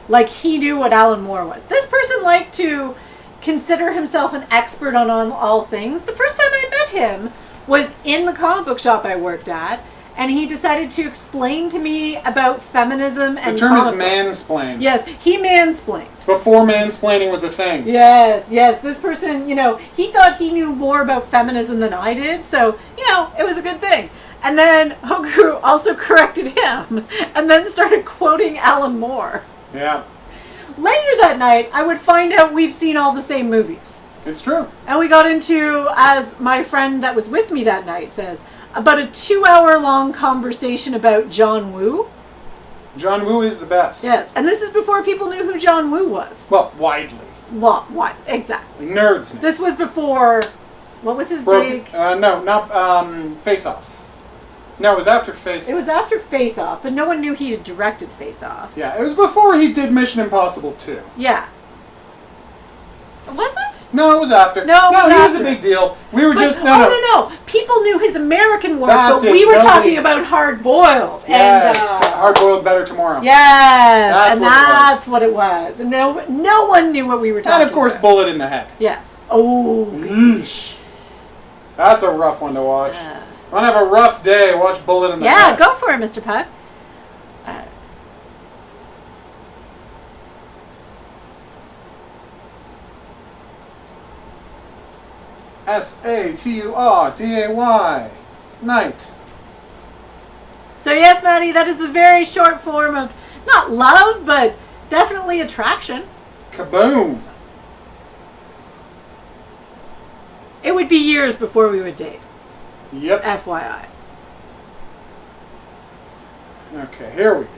Like he knew what Alan Moore was. This person liked to consider himself an expert on all things. The first time I met him was in the comic book shop I worked at, and he decided to explain to me about feminism and The term is comic books. mansplain. Yes, he mansplained. Before mansplaining was a thing. Yes. This person, he thought he knew more about feminism than I did, so, it was a good thing. And then HOGuru also corrected him, and then started quoting Alan Moore. Yeah. Later that night, I would find out we've seen all the same movies. It's true. And we got into, as my friend that was with me that night says, about a 2-hour-long conversation about John Woo. John Woo is the best. Yes, and this is before people knew who John Woo was. Well, widely. What? Exactly. Nerds knew. This was before, what was his big... No, not Face Off. No, it was after Face Off. It was after Face Off, but no one knew he had directed Face Off. Yeah, it was before he did Mission Impossible 2. Yeah. Was it? No, it was after. No, it was he was after. a big deal. We were just... No. People knew his American work, That's but it. we were Nobody- talking about Hard Boiled. Yes, And, Hard Boiled Better Tomorrow. yes, That's what it was. And no one knew what we were talking about. And of course, Bullet in the Head. Yes. Oh. Yeesh. That's a rough one to watch. Want to have a rough day, watch Bullet in the Head. Yeah, go for it, Mr. Puck. Saturday. Night. So yes, Maddie, that is the very short form of, not love, but definitely attraction. Kaboom. It would be years before we would date. Yep. FYI. Okay, here we go.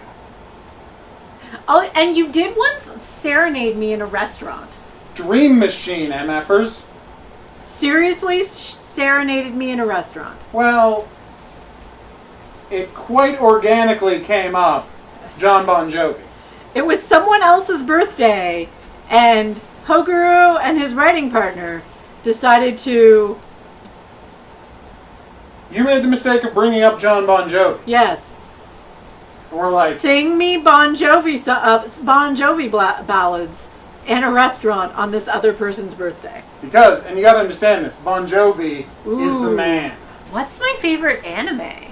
Oh, and you did once serenade me in a restaurant. Dream Machine, MFers. Seriously serenaded me in a restaurant. Well, it quite organically came up. John Bon Jovi. It was someone else's birthday, and HOGuru and his writing partner decided to... You made the mistake of bringing up John Bon Jovi. Yes. And we're like... Sing me Bon Jovi ballads in a restaurant on this other person's birthday. Because, and you gotta understand this, Bon Jovi is the Ooh. man. What's my favorite anime?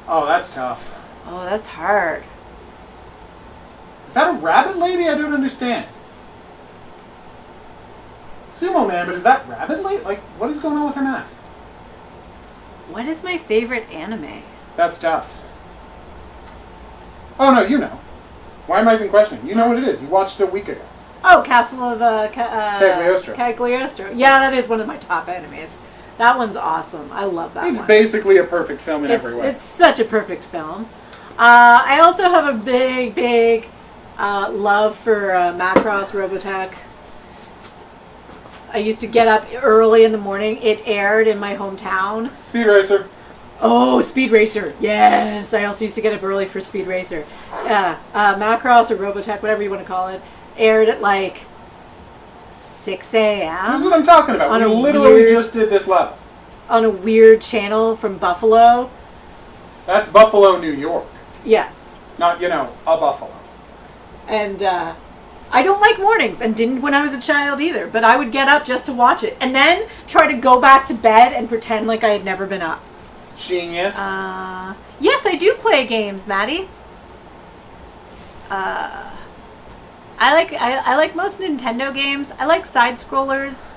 Oh, that's tough. Oh, that's hard. Is that a rabbit lady? I don't understand. Sumo Man, but is that rabbit lady? Like, what is going on with her mask? What is my favorite anime? That's tough. Oh, no, you know. Why am I even questioning? You know what it is. You watched it a week ago. Oh, Castle of Cagliostro. Cagliostro. Yeah, that is one of my top animes. That one's awesome. I love that It's one. basically a perfect film in every way. It's such a perfect film. I also have a big love for Macross Robotech. I used to get up early in the morning. It aired in my hometown. Speed Racer. Oh, Speed Racer. Yes. I also used to get up early for Speed Racer. Yeah. Macross or Robotech, whatever you want to call it, aired at like 6 a.m. This is what I'm talking about. On We a literally weird- just did this level. on a weird channel from Buffalo. That's Buffalo, New York. Yes. Not, a Buffalo. And I don't like mornings, and didn't when I was a child either, but I would get up just to watch it and then try to go back to bed and pretend like I had never been up. Genius. Yes, I do play games, Maddie. I like most Nintendo games. I like side scrollers.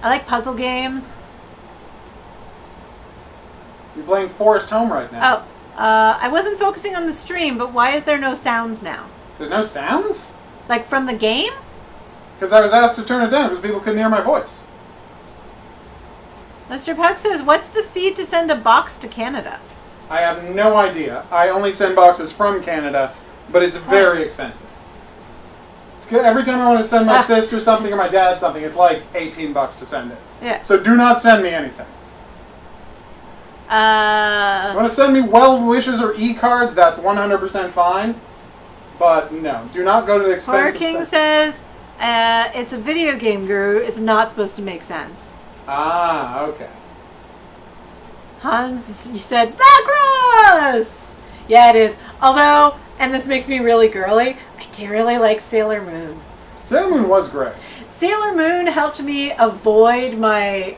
I like puzzle games. You're playing Forest Home right now. Oh, I wasn't focusing on the stream, but why is there no sounds now? There's no sounds? Like from the game? Because I was asked to turn it down because people couldn't hear my voice. Mr. Puck says, what's the fee to send a box to Canada? I have no idea. I only send boxes from Canada, but it's very expensive. Every time I want to send my sister something or my dad something, it's like $18 to send it. Yeah. So do not send me anything. You want to send me well wishes or e-cards? That's 100% fine. But no, do not go to the Horror expensive King site. says, it's a video game, Guru. It's not supposed to make sense. Ah, okay. Hans, you said, Macross! Yeah, it is. Although, and this makes me really girly, I do really like Sailor Moon. Sailor Moon was great. Sailor Moon helped me avoid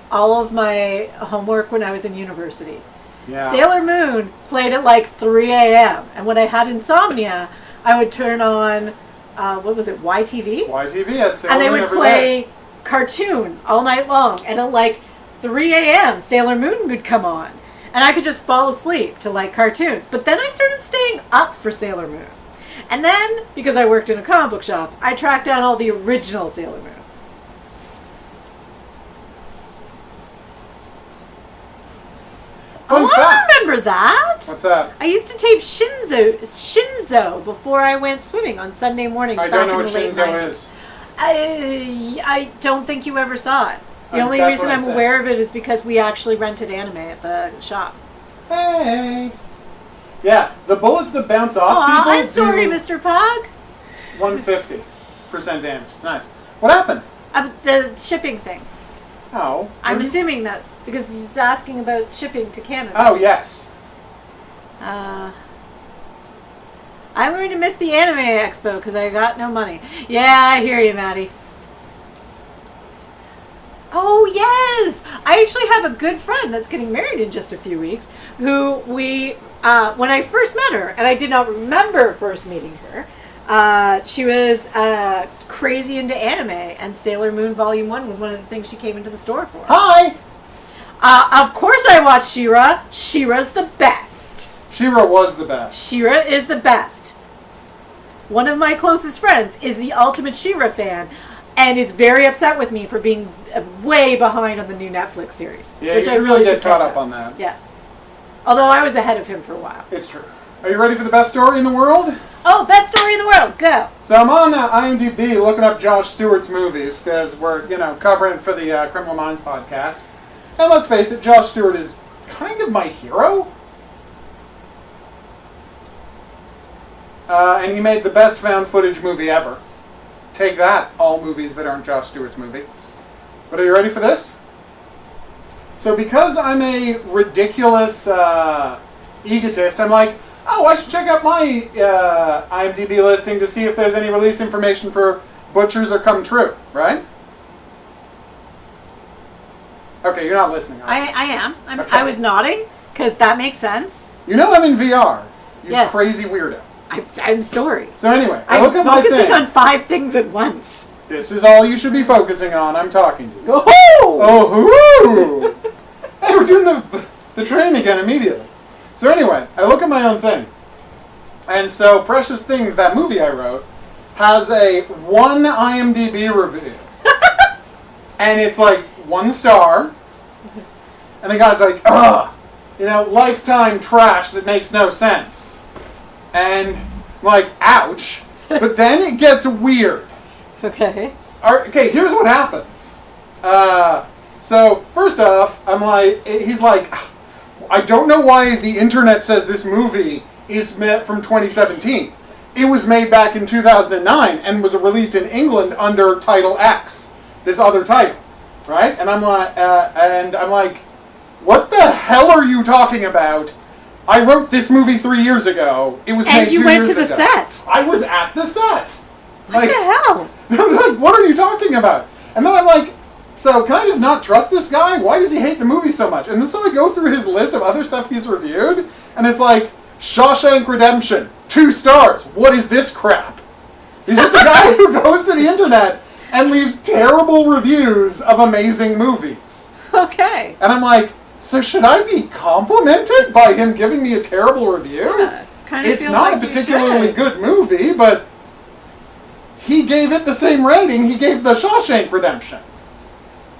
all of my homework when I was in university. Yeah. Sailor Moon played at like 3 a.m. And when I had insomnia, I would turn on, what was it, YTV? YTV had Sailor And they Moon would every play day. cartoons all night long. And at like 3 a.m., Sailor Moon would come on. And I could just fall asleep to like cartoons. But then I started staying up for Sailor Moon. And then, because I worked in a comic book shop, I tracked down all the original Sailor Moons. Fun Oh, fact. I remember that. What's that? I used to tape Shinzo before I went swimming on Sunday mornings I back don't know in what the late Shinzo 90s. is. I don't think you ever saw it. The only That's reason what I'm I'm saying. aware of it is because we actually rented anime at the shop. Hey. Yeah, the bullets that bounce off Aw, people I'm sorry, do Mr. Pug. 150% damage. It's nice. What happened? The shipping thing. Oh. I'm assuming that because he's asking about shipping to Canada. Oh, yes. I'm going to miss the anime expo because I got no money. Yeah, I hear you, Maddie. Oh, yes! I actually have a good friend that's getting married in just a few weeks who when I first met her, and I did not remember first meeting her, she was crazy into anime, and Sailor Moon Volume 1 was one of the things she came into the store for. Hi! Of course I watched She-Ra. She-Ra's the best. She-Ra was the best. She-Ra is the best. One of my closest friends is the ultimate She-Ra fan and is very upset with me for being way behind on the new Netflix series. Yeah, which you I should really get should caught catch up on that. Yes. Although I was ahead of him for a while. It's true. Are you ready for the best story in the world? Oh, best story in the world. Go. So I'm on IMDb looking up Josh Stewart's movies because we're, covering for the Criminal Minds podcast. And let's face it, Josh Stewart is kind of my hero. And he made the best found footage movie ever. Take that, all movies that aren't Josh Stewart's movie. But are you ready for this? So because I'm a ridiculous egotist, I'm like, oh, I should check out my IMDb listing to see if there's any release information for Butchers or Come True, right? Okay, you're not listening. I am. Okay. I was nodding Because that makes sense. You know I'm in VR. You Yes. crazy weirdo. I'm sorry. So anyway, I I'm look at my focusing thing. on 5 things at once. This is all you should be focusing on. I'm talking to you. Oh! Oh, hoo! Hey, we're doing the train again immediately. So anyway, I look at my own thing. And so Precious Things, that movie I wrote, has a 1 IMDb review. And it's like 1 star. And the guy's like, ugh, lifetime trash that makes no sense. And like, ouch. But then it gets weird. Okay. Okay, here's what happens. So first off, he's like, I don't know why the internet says this movie is from 2017. It was made back in 2009 and was released in England under Title X, this other title, right? And I'm like, what the hell are you talking about? I wrote this movie 3 years ago. It was made 2 years ago. And you went to the set. I was at the set. What the hell? I'm like, what are you talking about? And then I'm like, so can I just not trust this guy? Why does he hate the movie so much? And then so I go through his list of other stuff he's reviewed, and it's like, Shawshank Redemption, 2 stars. What is this crap? He's just a guy who goes to the internet and leaves terrible reviews of amazing movies. Okay. And I'm like, so should I be complimented by him giving me a terrible review? Yeah, kind of It's feels not like a you particularly should. good movie, but he gave it the same rating he gave the Shawshank Redemption.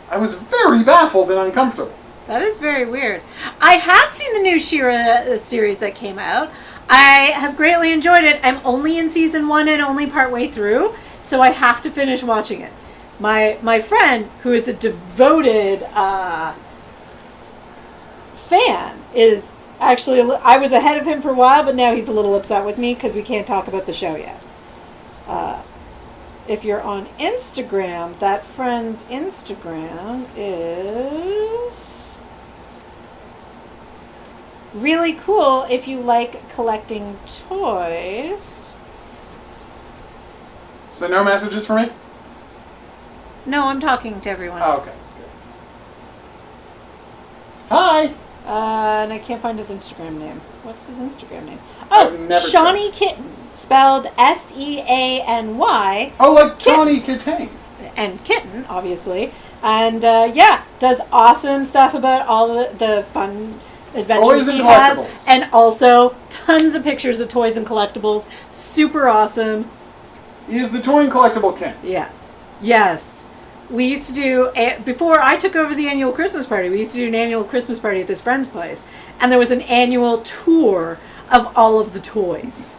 I was very baffled and uncomfortable. That is very weird. I have seen the new She-Ra series that came out. I have greatly enjoyed it. I'm only in season 1 and only partway through, so I have to finish watching it. My friend, who is a devoted fan, is actually, I was ahead of him for a while, but now he's a little upset with me because we can't talk about the show yet. If you're on Instagram, that friend's Instagram is really cool if you like collecting toys. So no messages for me? No, I'm talking to everyone. Oh, okay. Good. Hi! And I can't find his Instagram name. What's his Instagram name? I've Oh, never Shawnee Kitten. Spelled Seany. Oh, like Johnny Kitane. And kitten, obviously. And does awesome stuff about all the fun adventures Toys and he has. collectibles. And also tons of pictures of toys and collectibles. Super awesome. He is the toy and collectible king. Yes. We used to do, before I took over the annual Christmas party, we used to do an annual Christmas party at this friend's place. And there was an annual tour of all of the toys.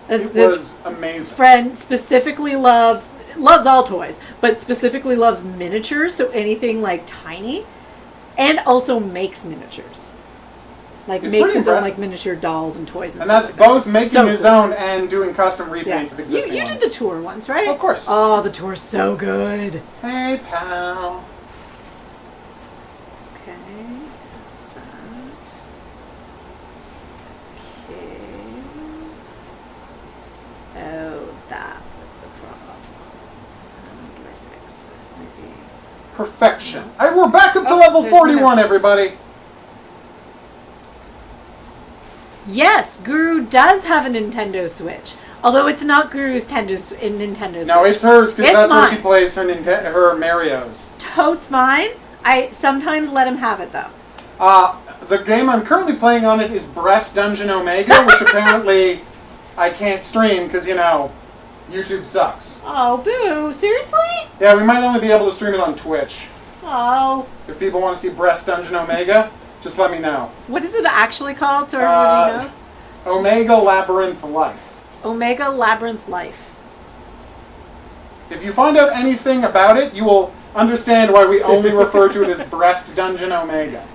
It was amazing. Friend specifically loves all toys, but specifically loves miniatures, so anything like tiny, and also makes miniatures. Like It's makes pretty his own impressive. like miniature dolls and toys and And stuff that's like both that. making So his cool. own and doing custom repaints Yeah. of existing You ones. did the tour once, right? Of course. Oh, the tour's so good. Hey, pal. Okay, that's that. Okay. Oh, that was the problem. How do I fix this? Maybe. Perfection. We're back up to Oh, level there's 41, messages. everybody. Yes, Guru does have a Nintendo Switch. Although it's not Guru's Nintendo Switch. No, it's hers because It's that's where she mine. plays her Marios. Totes mine. I sometimes let him have it though. The game I'm currently playing on it is Breast Dungeon Omega, which apparently I can't stream because, YouTube sucks. Oh, boo. Seriously? Yeah, we might only be able to stream it on Twitch. Oh. If people want to see Breast Dungeon Omega, just let me know. What is it actually called so everybody knows? Omega Labyrinth Life. Omega Labyrinth Life. If you find out anything about it, you will understand why we only refer to it as Breast Dungeon Omega.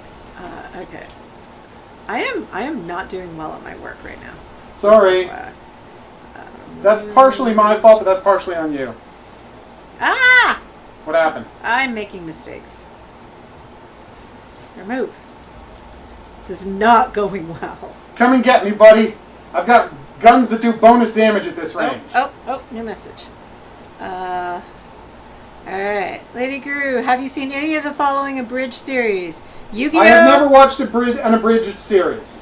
Okay. I am not doing well at my work right now. Sorry. That's partially my fault, but that's partially on you. Ah! What happened? I'm making mistakes. Remove. This is not going well. Come and get me, buddy. I've got guns that do bonus damage at this range. Oh, new message. Alright. Lady Guru, have you seen any of the following abridged series? Yu-Gi-Oh! I have never watched an abridged series.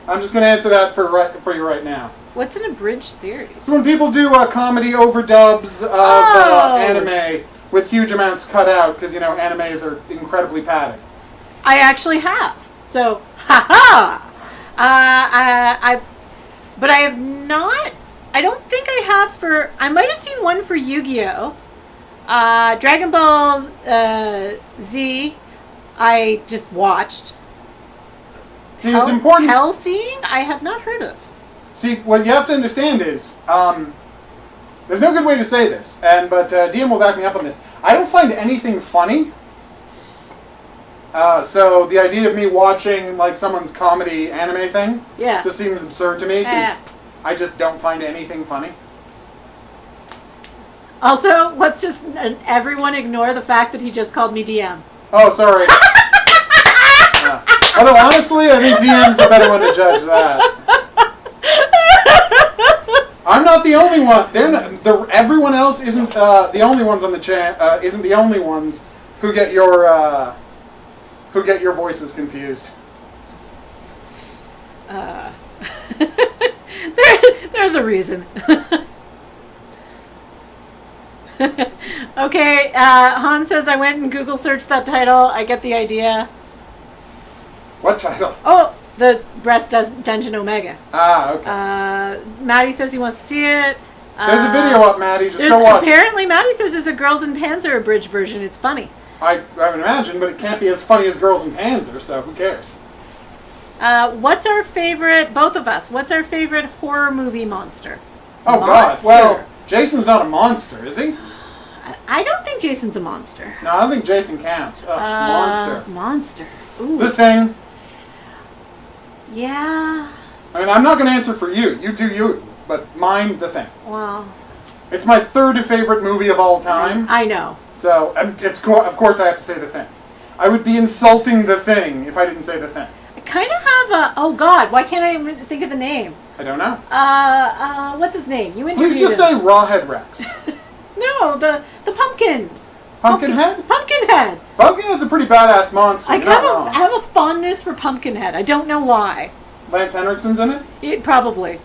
I'm just going to answer that for you right now. What's an abridged series? So when people do comedy overdubs of anime with huge amounts cut out, because, animes are incredibly padded. I actually have. So, haha! But I have not... I don't think I have for... I might have seen one for Yu-Gi-Oh! Dragon Ball Z, I just watched. See, it's important... Hellseeing, I have not heard of. See, what you have to understand is... there's no good way to say this, but DM will back me up on this. I don't find anything funny. So the idea of me watching like someone's comedy anime thing just seems absurd to me because I just don't find anything funny. Also, let's just everyone ignore the fact that he just called me DM. Oh, sorry. Although honestly, I think DM's the better one to judge that. I'm not the only one. Everyone else isn't the only ones on the chat. Isn't the only ones who get your voices confused. There's a reason. Okay, Han says I went and Google searched that title. I get the idea. What title? Oh, the Breast Dungeon Omega. Ah, okay. Maddie says he wants to see it. There's a video up, Maddie. Just go watch. Apparently, Maddie says there's a Girls in Panzer abridged version. It's funny. I would imagine, but it can't be as funny as Girls in Panzer, so who cares? What's our favorite, both of us, what's our favorite horror movie monster? Oh, God. Well, Jason's not a monster, is he? I don't think Jason's a monster. No, I don't think Jason counts. Monster. Monster. Ooh. The Thing. Yeah. I mean, I'm not going to answer for you. You do you. But mine, The Thing. Well. It's my third favorite movie of all time. I know. So, of course I have to say The Thing. I would be insulting The Thing if I didn't say The Thing. I kind of have a... Oh, God. Why can't I even think of the name? I don't know. What's his name? You interviewed Please just say Rawhead Rex. No, the pumpkin. Pumpkinhead? Pumpkinhead. Pumpkinhead's a pretty badass monster. I have a fondness for Pumpkinhead. I don't know why. Lance Henriksen's in it? Probably.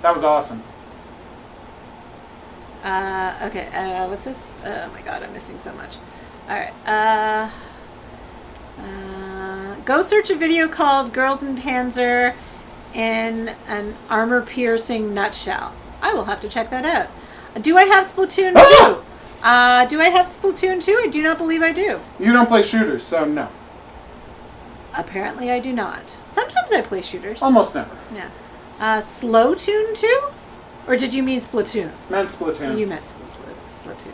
That was awesome. Okay, what's this? Oh my God, I'm missing so much. Alright, go search a video called Girls in Panzer in an armor-piercing nutshell. I will have to check that out. Do I have Splatoon 2? Do I have Splatoon 2? I do not believe I do. You don't play shooters, so no. Apparently I do not. Sometimes I play shooters. Almost never. Yeah. Slowtoon 2? Or did you mean Splatoon? Meant Splatoon. You meant Splatoon.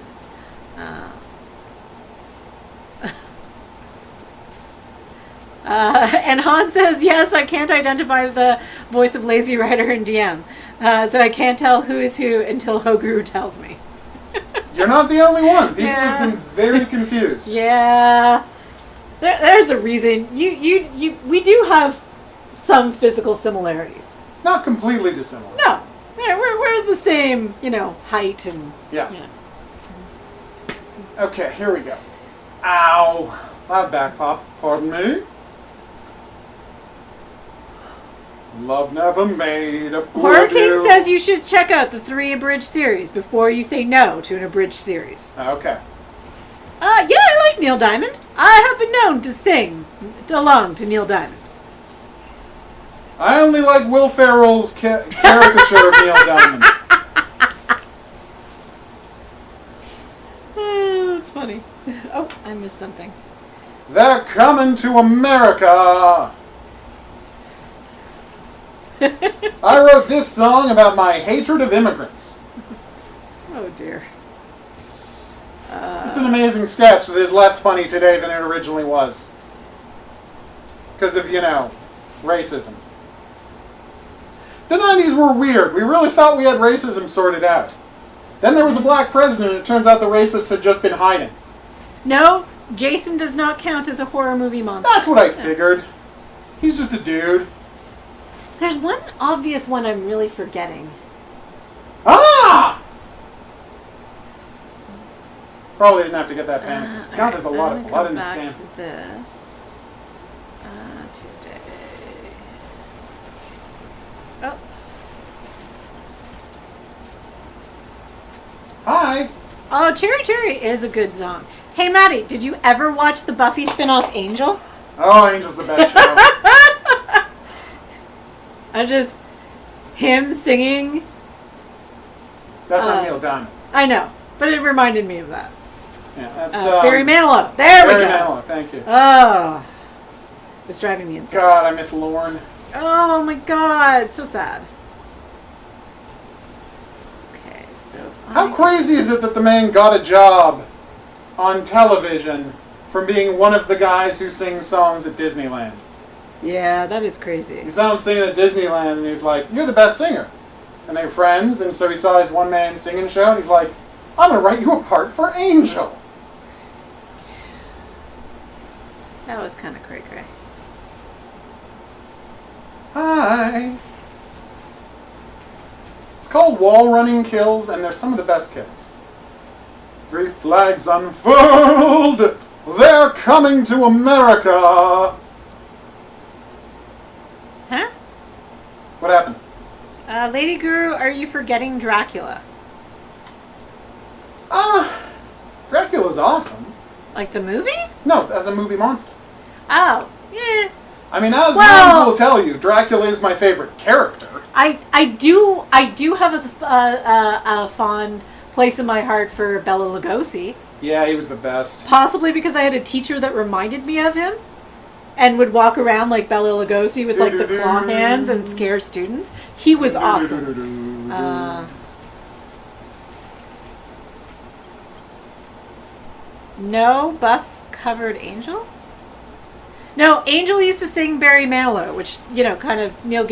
And Han says, yes, I can't identify the voice of Lazy Rider and DM. So I can't tell who is who until HOGuru tells me. You're not the only one. People have been very confused. Yeah. There's a reason. We do have some physical similarities. Not completely dissimilar. No. We're the same, height and... Yeah. Okay, here we go. Ow. My back pop. Pardon me. Love never made a fool Horror of King you. says you should check out the 3 abridged series before you say no to an abridged series. Okay. Yeah, I like Neil Diamond. I have been known to sing along to Neil Diamond. I only like Will Ferrell's caricature of Neil Diamond. That's funny. Oh, I missed something. They're coming to America. I wrote this song about my hatred of immigrants. Oh, dear. It's an amazing sketch that is less funny today than it originally was. Because of, racism. The 90s were weird. We really thought we had racism sorted out. Then there was a black president and it turns out the racists had just been hiding. No, Jason does not count as a horror movie monster. That's what I figured. He's just a dude. There's one obvious one I'm really forgetting. Ah! Probably didn't have to get that panic. God, there's a lot of blood in this back game. to this. Tuesday. Oh. Hi. Oh, Cherry Cherry is a good song. Hey, Maddie, did you ever watch the Buffy spin-off Angel? Oh, Angel's the best show. Him singing. That's on Neil Diamond. I know, but it reminded me of that. Yeah, that's Barry Manilow. There we go. Barry Manilow, thank you. Oh, it's driving me insane. God, I miss Lorne. Oh my God, so sad. Okay, so How crazy is it that the man got a job on television from being one of the guys who sings songs at Disneyland? Yeah, that is crazy. He's out singing at Disneyland, and he's like, "You're the best singer." And they're friends, and so he saw his one-man singing show, and he's like, "I'm going to write you a part for Angel." That was kind of cray-cray. Hi. It's called Wall Running Kills, and they're some of the best kills. 3 flags unfurled! They're coming to America! Huh? What happened? Lady Guru, are you forgetting Dracula? Dracula's awesome. Like the movie? No, as a movie monster. Oh, yeah. I mean, as Well- Lance will tell you, Dracula is my favorite character. I do have a fond place in my heart for Bela Lugosi. Yeah, he was the best. Possibly because I had a teacher that reminded me of him and would walk around like Bela Lugosi with like the claw hands and scare students. He was awesome. No buff-covered Angel? No, Angel used to sing Barry Manilow, which, you know, kind of Neil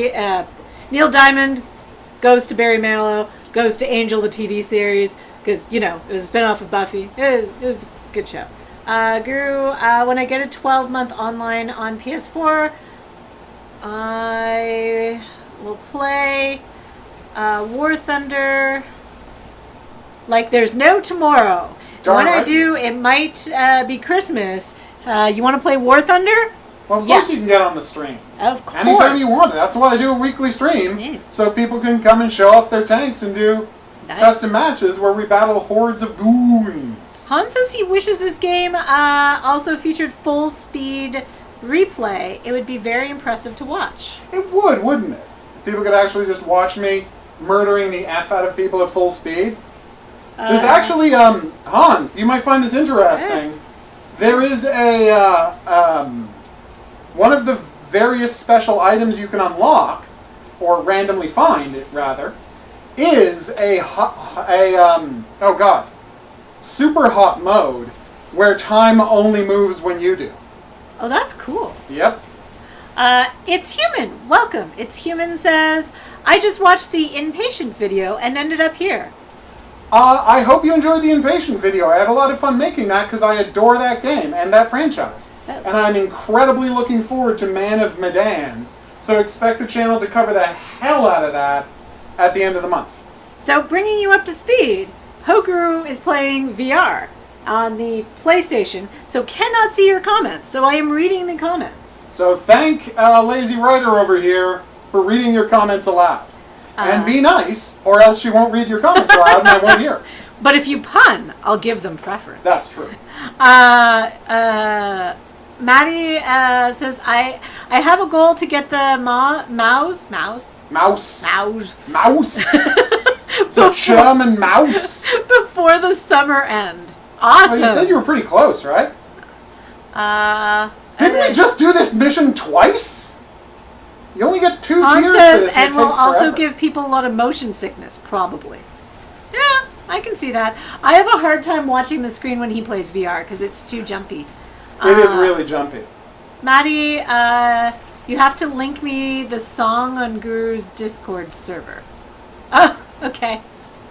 Diamond goes to Barry Manilow, goes to Angel, the TV series, because, you know, it was a spinoff of Buffy. It was a good show. Guru, when I get a 12-month online on PS4, I will play War Thunder like there's no tomorrow. Darn When I right. do, it might be Christmas. You want to play War Thunder? Well, of Yes. course you can get on the stream. Of course. Anytime you want it. That's why I do a weekly stream. Yes. So people can come and show off their tanks and do Nice. custom matches where we battle hordes of goons. Han says he wishes this game also featured full speed replay. It would be very impressive to watch. It would, wouldn't it? If people could actually just watch me murdering the F out of people at full speed. There's actually, Hans, you might find this interesting. There is a, one of the various special items you can unlock, or randomly find, rather, is super hot mode, where time only moves when you do. Oh, that's cool. Yep. It's Human. Welcome. It's Human says, I just watched the Inpatient video and ended up here. I hope you enjoyed the Impatient video. I had a lot of fun making that because I adore that game and that franchise. And I'm incredibly looking forward to Man of Medan. So expect the channel to cover the hell out of that at the end of the month. So bringing you up to speed, HOGuru is playing VR on the PlayStation, so cannot see your comments. So I am reading the comments. So thank Lazy Writer over here for reading your comments aloud. And be nice, or else she won't read your comments aloud and I won't hear. But if you pun, I'll give them preference. That's true. Maddie says, I have a goal to get the mouse. Mouse. It's a German mouse. Before the summer end. Awesome. Well, you said you were pretty close, right? Didn't we just do this mission twice? You only get 2 Han tiers says, for this, and it will takes also forever. give people a lot of motion sickness, probably. Yeah, I can see that. I have a hard time watching the screen when he plays VR because it's too jumpy. It is really jumpy. Maddie, you have to link me the song on Guru's Discord server. Oh, okay.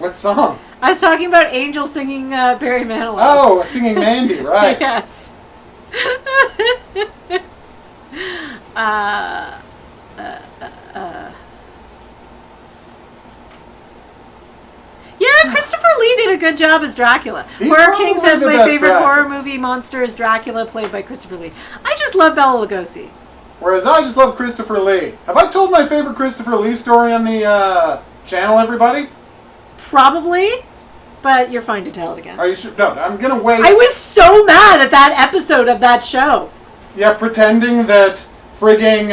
What song? I was talking about Angel singing Barry Manilow. Oh, singing Mandy, right. Yes. Yeah, Christopher Lee did a good job as Dracula. He's Horror King probably says the my best favorite Dracula. horror movie monster is Dracula, played by Christopher Lee. I just love Bela Lugosi. Whereas I just love Christopher Lee. Have I told my favorite Christopher Lee story on the channel, everybody? Probably, but you're fine to tell it again. Are you sure? No, I'm going to wait. I was so mad at that episode of that show. Yeah, pretending that frigging...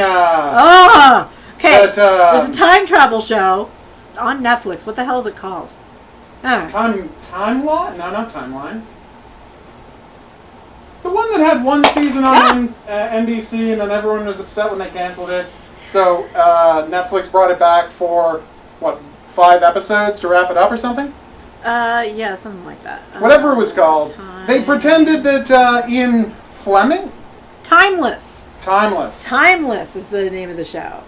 Okay, That, there's a time travel show. It's on Netflix. What the hell is it called? Timeline? No, not Timeline. The one that had one season on NBC and then everyone was upset when they canceled it. So Netflix brought it back for, 5 episodes to wrap it up or something? Yeah, something like that. Whatever it was called. They pretended that Ian Fleming? Timeless. Timeless. Timeless is the name of the show.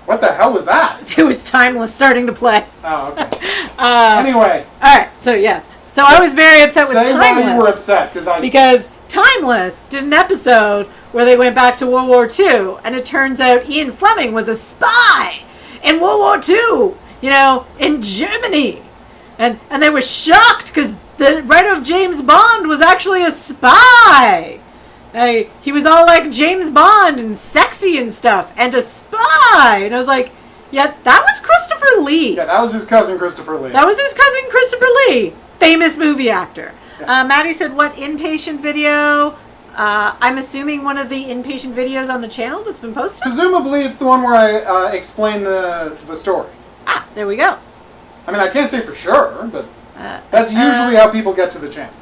What the hell was that? It was Timeless starting to play. Oh, okay. Anyway. Alright, so yes. So I was very upset with Say Timeless. why you were upset, because Timeless did an episode where they went back to World War II, and it turns out Ian Fleming was a spy in World War II, in Germany. And they were shocked because the writer of James Bond was actually a spy. He was all like James Bond and sexy and stuff, and a spy. And I was like, yeah, that was Christopher Lee. Yeah, that was his cousin Christopher Lee. That was his cousin Christopher Lee, famous movie actor. Yeah. Maddie said, what inpatient video? I'm assuming one of the inpatient videos on the channel that's been posted? Presumably it's the one where I explain the story. Ah, there we go. I mean, I can't say for sure, but that's usually how people get to the channel.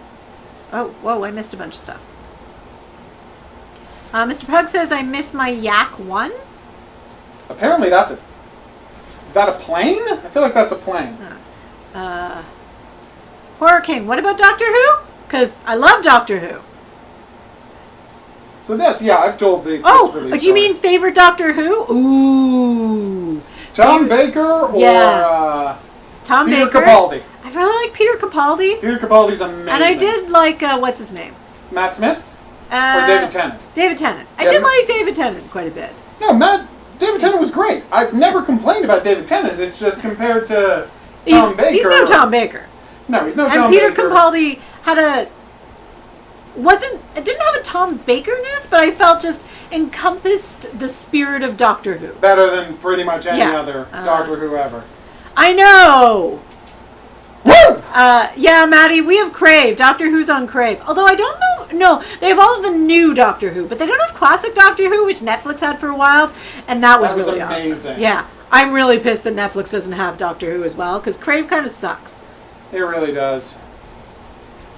Oh, whoa, I missed a bunch of stuff. Mr. Pug says, I miss my Yak 1. Apparently that's a... Is that a plane? I feel like that's a plane. Horror King, what about Doctor Who? Because I love Doctor Who. So that's, yeah, I've told the... Oh, do you mean favorite Doctor Who? Ooh. Tom Baker or Tom Peter Baker. Capaldi? I really like Peter Capaldi. Peter Capaldi's amazing. And I did like, what's his name? Matt Smith? Or David Tennant? David Tennant. I did like David Tennant quite a bit. No, David Tennant was great. I've never complained about David Tennant. It's just compared to Tom Baker. He's no Tom Baker. No, he's no and Tom Peter Baker. Capaldi had it didn't have a Tom Baker-ness, but I felt just encompassed the spirit of Doctor Who. Better than pretty much any other Doctor Who ever. I know! Woo! Yeah, Maddie, we have Crave. Doctor Who's on Crave. Although I don't know. No, they have all of the new Doctor Who, but they don't have classic Doctor Who, which Netflix had for a while, and that was really amazing. Awesome. Yeah, I'm really pissed that Netflix doesn't have Doctor Who as well, because Crave kind of sucks. It really does.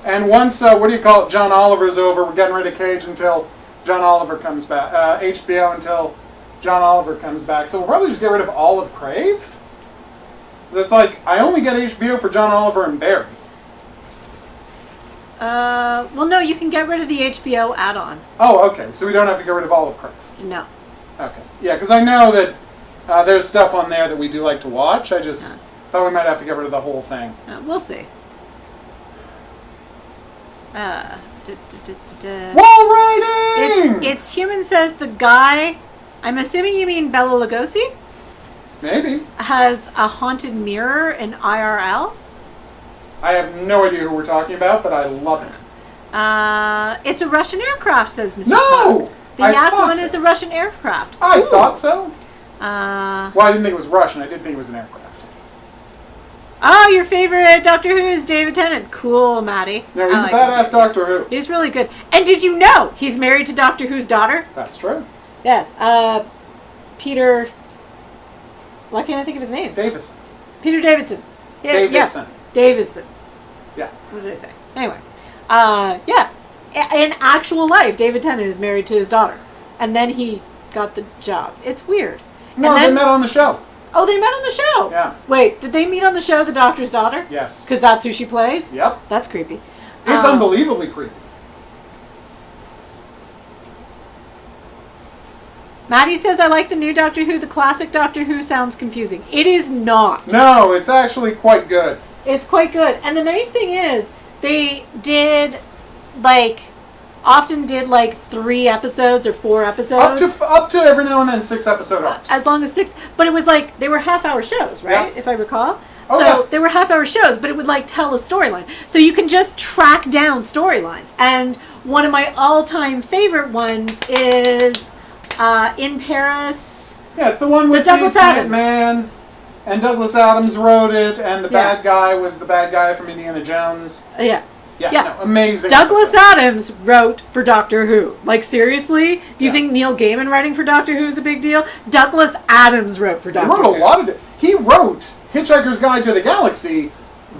And once, John Oliver's over, we're getting rid of Cage until John Oliver comes back. HBO until John Oliver comes back. So we'll probably just get rid of all of Crave. It's like, I only get HBO for John Oliver and Barry. Well, no, you can get rid of the HBO add-on. Oh, okay. So we don't have to get rid of all of Crave. No. Okay. Yeah, because I know that there's stuff on there that we do like to watch. I just thought we might have to get rid of the whole thing. We'll see. Wall riding! It's Human says the guy, I'm assuming you mean Bela Lugosi? Maybe. Has a haunted mirror in IRL. I have no idea who we're talking about, but I love it. It's a Russian aircraft, says Mr. No! Clark. The Yak one is a Russian aircraft. I thought so. Well, I didn't think it was Russian. I did think it was an aircraft. Oh, your favorite Doctor Who is David Tennant. Cool, Maddie. No, he's a badass Doctor Who. He's really good. And did you know he's married to Doctor Who's daughter? That's true. Yes. Peter... Why can't I think of his name? Davison. Peter Davidson. Yeah, Davison. Yeah. Davison. Yeah. What did I say? Anyway. Yeah. In actual life, David Tennant is married to his daughter. And then he got the job. It's weird. No, they met on the show. Oh, they met on the show? Yeah. Wait, did they meet on the show, the Doctor's daughter? Yes. Because that's who she plays? Yep. That's creepy. It's unbelievably creepy. Maddie says, I like the new Doctor Who. The classic Doctor Who sounds confusing. It is not. No, it's actually quite good. It's quite good. And the nice thing is, they did, often did 3 episodes or 4 episodes. Up to every now and then 6 episode arcs. As long as 6. But it was they were half-hour shows, right? Yeah. If I recall. Oh, So yeah. they were half-hour shows, but it would like tell a storyline. So you can just track down storylines. And one of my all-time favorite ones is In Paris. Yeah, it's the one with Douglas Adams. Man, and Douglas Adams wrote it, and the Yeah. bad guy was the bad guy from Indiana Jones. Yeah. Yeah, Yeah. No, amazing. Douglas episode. Adams wrote for Doctor Who. Like, seriously? Do you Yeah. think Neil Gaiman writing for Doctor Who is a big deal? Douglas Adams wrote for He Doctor wrote Who. a lot of it. He wrote Hitchhiker's Guide to the Galaxy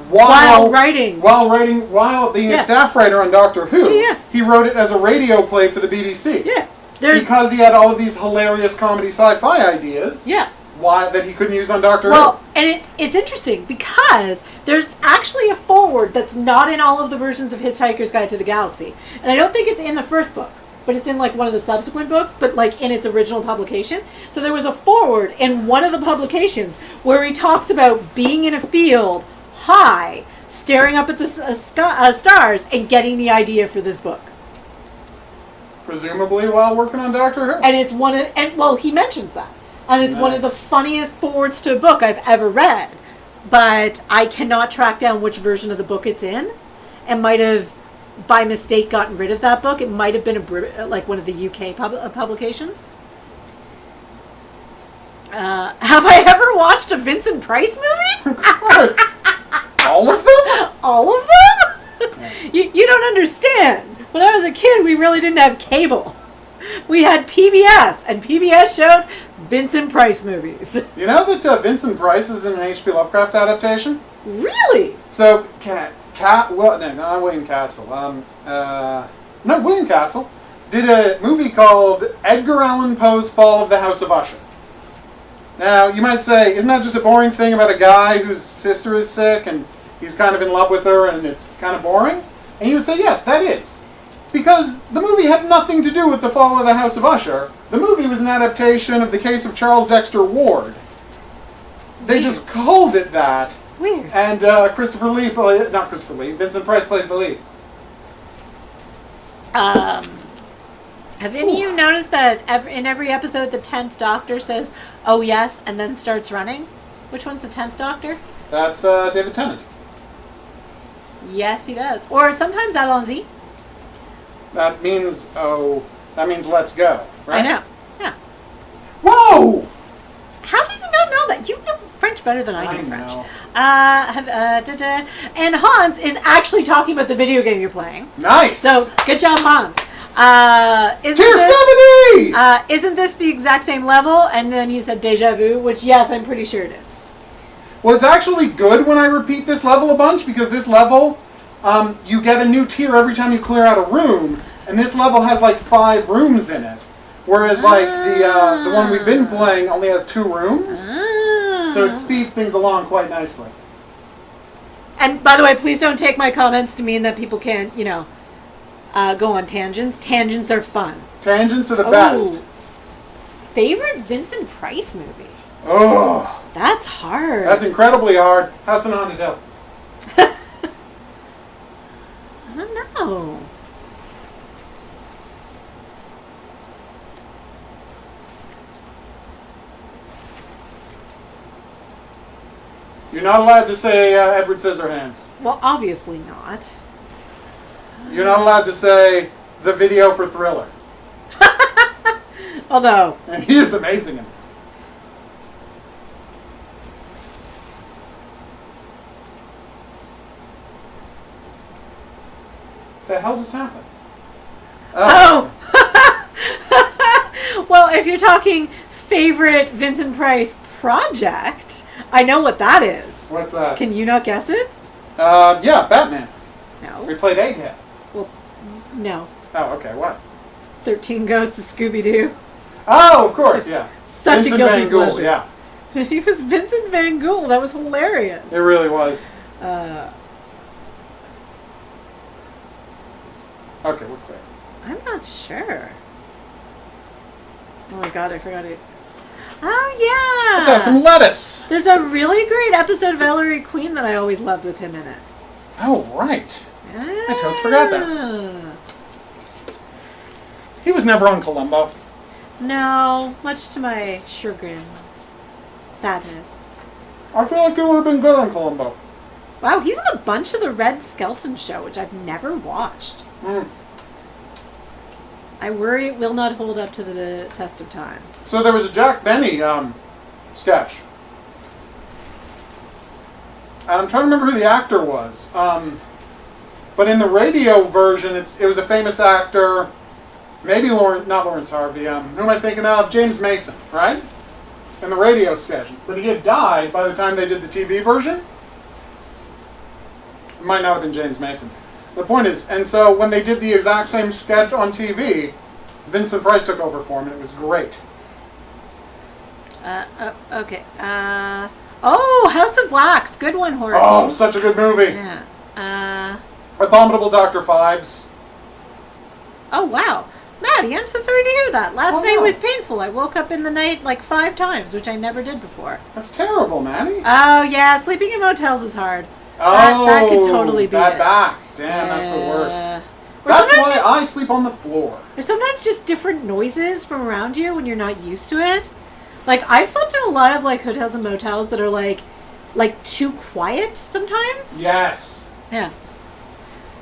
while While writing. while being Yeah. a staff writer on Doctor Who. Yeah. He wrote it as a radio play for the BBC. Yeah. There's... Because he had all of these hilarious comedy sci-fi ideas. Yeah. That he couldn't use on Doctor Well, Who. and it's interesting because there's actually a foreword that's not in all of the versions of Hitchhiker's Guide to the Galaxy. And I don't think it's in the first book, but it's in like one of the subsequent books, but like in its original publication. So there was a foreword in one of the publications where he talks about being in a field high, staring up at the stars and getting the idea for this book. Presumably while working on Doctor Who. And it's he mentions that. And it's one of the Nice. funniest forwards to a book I've ever read. But I cannot track down which version of the book it's in. And might have, by mistake, gotten rid of that book. It might have been like one of the UK publications. Have I ever watched a Vincent Price movie? Of course. All of them? All of them? You don't understand. When I was a kid, we really didn't have cable. We had PBS, and PBS showed Vincent Price movies. You know that Vincent Price is in an H.P. Lovecraft adaptation? Really? So, not William Castle. William Castle did a movie called Edgar Allan Poe's Fall of the House of Usher. Now, you might say, isn't that just a boring thing about a guy whose sister is sick and he's kind of in love with her and it's kind of boring? And you would say, yes, that is. Because the movie had nothing to do with the fall of the House of Usher. The movie was an adaptation of the case of Charles Dexter Ward. They just called it that. Weird. And Vincent Price plays the lead. Have any of you noticed that in every episode the 10th Doctor says, "Oh yes," and then starts running? Which one's the 10th Doctor? That's David Tennant. Yes, he does. Or sometimes allons-y. That means let's go, right? I know. Yeah. Whoa! How do you not know that? You know French better than I know French. know. And Hans is actually talking about the video game you're playing. Nice! So, good job, Hans. Tier 70! Isn't this the exact same level? And then he said deja vu, which, yes, I'm pretty sure it is. Well, it's actually good when I repeat this level a bunch, because this level, you get a new tier every time you clear out a room, and this level has like 5 rooms in it. Whereas like the one we've been playing only has 2 rooms, so it speeds things along quite nicely. And by the way, please don't take my comments to mean that people can't, go on tangents. Tangents are fun. Tangents are the best. Favorite Vincent Price movie? Oh, That's hard. that's incredibly hard. House on Haunted Hill. I don't know. You're not allowed to say Edward Scissorhands. Well, obviously not. You're not allowed to say the video for Thriller. Although, And he is amazing in it. The hell just happened? oh! Well, if you're talking favorite Vincent Price project, I know what that is. What's that? Can you not guess it? Yeah, Batman. We No. played Egghead. No. Oh, okay, what? 13 Ghosts of Scooby-Doo. Oh, of course, yeah. Such Vincent a guilty Van Gogh, pleasure. yeah. He was Vincent Van Gogh. That was hilarious. It really was. Uh, Okay, we're clear. I'm not sure. Oh my god, I forgot it. Oh yeah. Let's have some lettuce. There's a really great episode of Ellery Queen that I always loved with him in it. Oh, right. I totes forgot that. He was never on Columbo. No, much to my chagrin. Sadness. I feel like it would have been good on Columbo. Wow, he's in a bunch of the Red Skelton show, which I've never watched. I worry it will not hold up to the test of time. So there was a Jack Benny sketch. And I'm trying to remember who the actor was. But in the radio version, it was a famous actor. Maybe not Lawrence Harvey. Who am I thinking of? James Mason, right? In the radio sketch. But he had died by the time they did the TV version. It might not have been James Mason. The point is, and so when they did the exact same sketch on TV, Vincent Price took over for him, and it was great. Okay. House of Wax. Good one, Horror. Oh, such a good movie. Yeah. Abominable Dr. Phibes. Oh, wow. Maddie, I'm so sorry to hear that. Last night no. was painful. I woke up in the night like 5 times, which I never did before. That's terrible, Maddie. Oh, yeah. Sleeping in motels is hard. Oh, that could totally be bad it. back. Damn, that's the worst. Or That's sometimes why I sleep on the floor. There's sometimes just different noises from around you when you're not used to it. Like, I've slept in a lot of, like, hotels and motels that are, like too quiet sometimes. Yes. Yeah.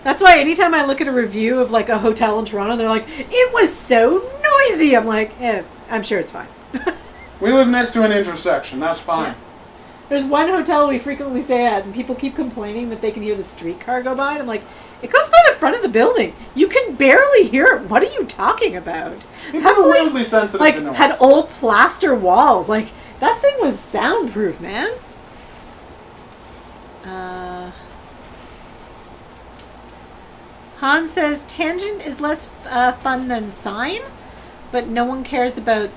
That's why anytime I look at a review of, like, a hotel in Toronto, they're like, it was so noisy. I'm like, I'm sure it's fine. We live next to an intersection. That's fine. Yeah. There's one hotel we frequently stay at, and people keep complaining that they can hear the streetcar go by. And I'm like, it goes by the front of the building. You can barely hear it. What are you talking about? People are weirdly sensitive to noise. Had old plaster walls. Like, that thing was soundproof, man. Han says, Tangent is less fun than Sign, but no one cares about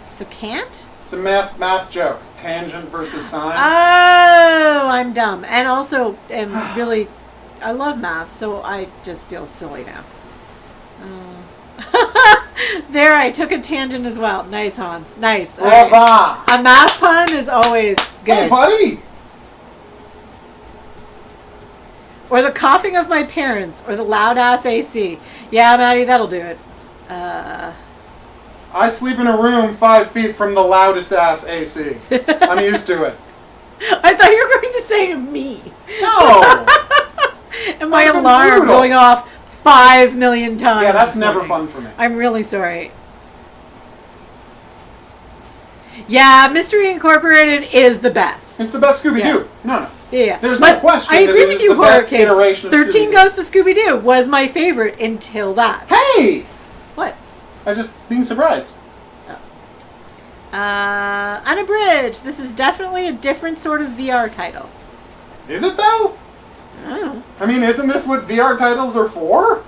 Secant. It's a math joke. Tangent versus sine. Oh, I'm dumb. And also, I love math, so I just feel silly now. There, I took a tangent as well. Nice, Hans. Nice. Brava! Right. A math pun is always good. Hey, buddy! Or the coughing of my parents, or the loud-ass AC. Yeah, Maddie, that'll do it. I sleep in a room 5 feet from the loudest ass AC. I'm used to it. I thought you were going to say me. No! And my I'm alarm brutal. going off 5 million times. Yeah, that's this never morning. fun for me. I'm really sorry. Yeah, Mystery Incorporated is the best. It's the best Scooby-Doo. Yeah. No. Yeah. There's no question I that agree it with is you, the Horror best King. iteration of 13 Scooby-Doo. Ghosts of Scooby-Doo was my favorite until that. Hey! What? I just being surprised. Unabridged. This is definitely a different sort of VR title. Is it though? Oh. I mean, isn't this what VR titles are for?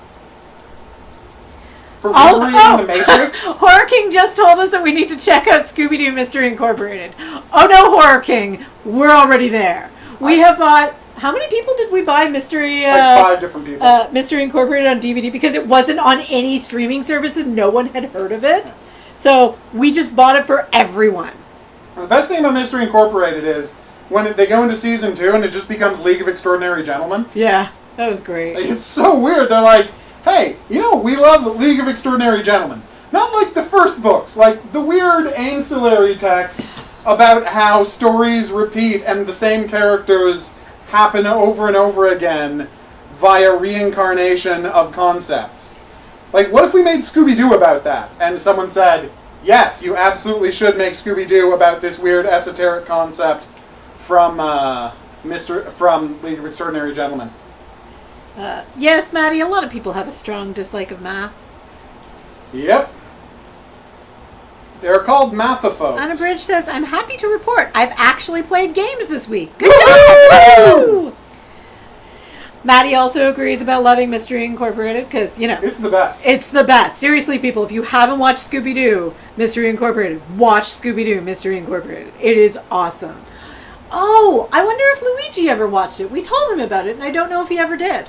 For Wolverine and the Matrix? Horror King just told us that we need to check out Scooby-Doo Mystery Incorporated. Oh no, Horror King, we're already there. We have bought. How many people did we buy Mystery? Like 5 different people. Mystery Incorporated on DVD because it wasn't on any streaming services. No one had heard of it, so we just bought it for everyone. The best thing about Mystery Incorporated is when they go into season 2 and it just becomes League of Extraordinary Gentlemen. Yeah, that was great. Like, it's so weird. They're like, hey, we love League of Extraordinary Gentlemen. Not like the first books, like the weird ancillary text about how stories repeat and the same characters happen over and over again via reincarnation of concepts. Like, what if we made Scooby-Doo about that? And someone said, yes, you absolutely should make Scooby-Doo about this weird esoteric concept from League of Extraordinary Gentlemen. Yes, Maddie, a lot of people have a strong dislike of math. Yep. They're called mathophobes. Unabridged says, I'm happy to report I've actually played games this week. Good Woo-hoo! job! Woo! Maddie also agrees about loving Mystery Incorporated because, It's the best. it's the best. Seriously, people, if you haven't watched Scooby-Doo Mystery Incorporated, watch Scooby-Doo Mystery Incorporated. It is awesome. Oh, I wonder if Luigi ever watched it. We told him about it, and I don't know if he ever did.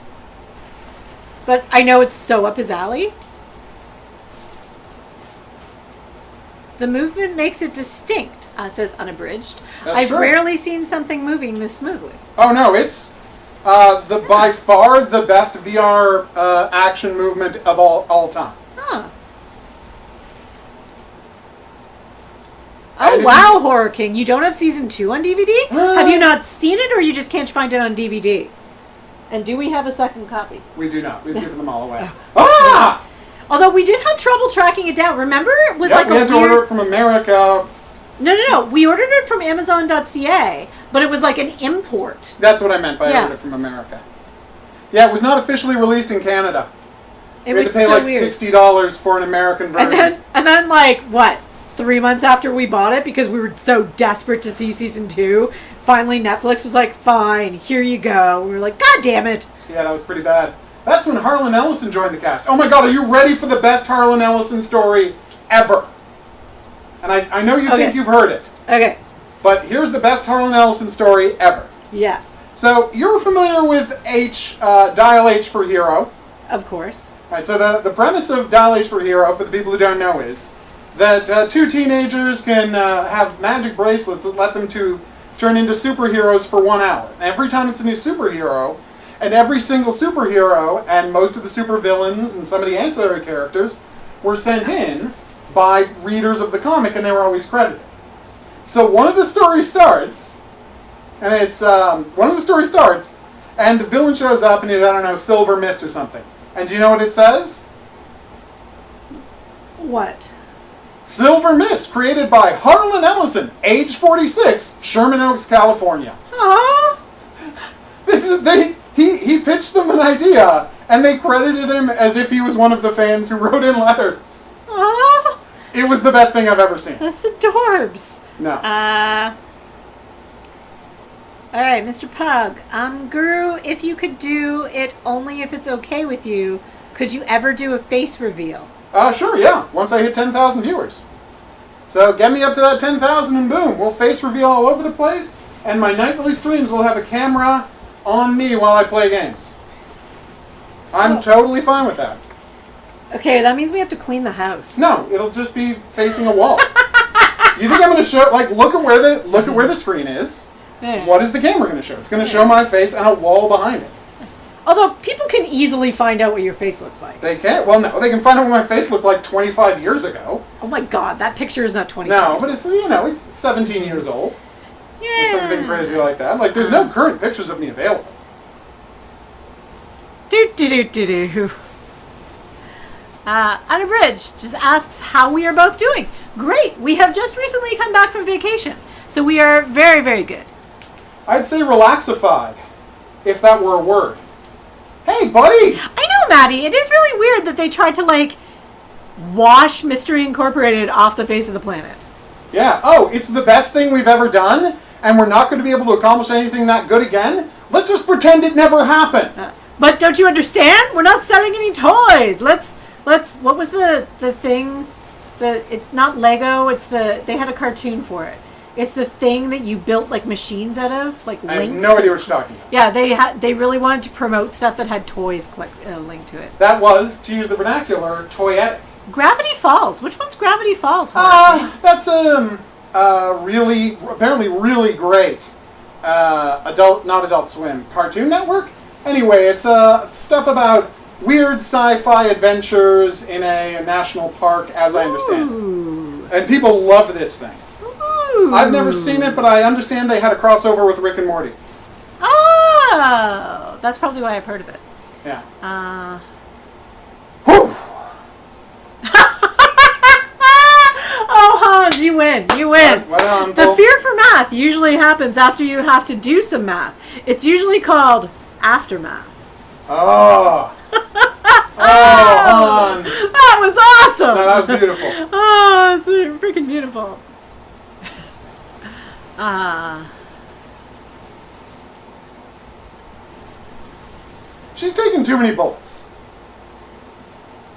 But I know it's so up his alley. The movement makes it distinct, says Unabridged. That's I've true. rarely seen something moving this smoothly. Oh no, it's by far the best VR action movement of all time. Huh. Oh, wow, Horror King. You don't have season 2 on DVD? Have you not seen it, or you just can't find it on DVD? And do we have a second copy? We do not. We've given them all away. Ah! Although we did have trouble tracking it down. Remember? It was we had to order it from America. No. We ordered it from Amazon.ca, but it was like an import. That's what I meant by ordered it from America. Yeah, it was not officially released in Canada. It we was had to pay so like weird. $60 for an American version. And then like, what? 3 months after we bought it, because we were so desperate to see season 2, finally Netflix was like, fine, here you go. We were like, God damn it. Yeah, that was pretty bad. That's when Harlan Ellison joined the cast. Oh my god, are you ready for the best Harlan Ellison story ever? And I know you think you've heard it. Okay. But here's the best Harlan Ellison story ever. Yes. So, you're familiar with Dial H for Hero. Of course. Right, so the premise of Dial H for Hero, for the people who don't know, is that 2 teenagers can have magic bracelets that let them to turn into superheroes for 1 hour. And every time it's a new superhero, and every single superhero, and most of the supervillains and some of the ancillary characters, were sent in by readers of the comic, and they were always credited. So one of the stories starts, and and the villain shows up, and he's, I don't know, Silver Mist or something. And do you know what it says? What? Silver Mist, created by Harlan Ellison, age 46, Sherman Oaks, California. Aww. He pitched them an idea, and they credited him as if he was one of the fans who wrote in letters. Aww. It was the best thing I've ever seen. That's adorbs. No. Alright, Mr. Pug. Guru, if you could do it only if it's okay with you, could you ever do a face reveal? Sure, yeah. Once I hit 10,000 viewers. So get me up to that 10,000 and boom, we'll face reveal all over the place, and my nightly streams will have a camera on me while I play games. I'm totally fine with that. Okay, that means we have to clean the house. No, it'll just be facing a wall. You think I'm going to show, like, look at where the screen is. Yeah. What is the camera going to show? It's going to show my face and a wall behind it. Although people can easily find out what your face looks like. They can't. Well, no, they can find out what my face looked like 25 years ago. Oh my god, that picture is not 25 No, years but it's, it's 17 years old. Yeah. Or something crazy like that. Like, there's no current pictures of me available. Unabridged just asks how we are both doing. Great. We have just recently come back from vacation. So we are very, very good. I'd say relaxified, if that were a word. Hey, buddy! I know, Maddie. It is really weird that they tried to, like, wash Mystery Incorporated off the face of the planet. Yeah. Oh, it's the best thing we've ever done, and we're not going to be able to accomplish anything that good again? Let's just pretend it never happened. But don't you understand? We're not selling any toys. Let's. What was the thing? It's not Lego. It's they had a cartoon for it. It's the thing that you built like machines out of, like I links. have no idea what you're talking about. Yeah, they really wanted to promote stuff that had toys linked to it. That was, to use the vernacular, toyetic. Gravity Falls. Which one's Gravity Falls? That's apparently really great not Adult Swim, Cartoon Network? Anyway, it's stuff about weird sci-fi adventures in a national park, as I understand it. And people love this thing. Ooh. I've never seen it, but I understand they had a crossover with Rick and Morty. Oh! That's probably why I've heard of it. Yeah. Oh, Hans, you win. You win. The fear for math usually happens after you have to do some math. It's usually called aftermath. Oh. Oh, Hans. That was awesome. No, that was beautiful. Oh, it's freaking beautiful. She's taking too many bullets.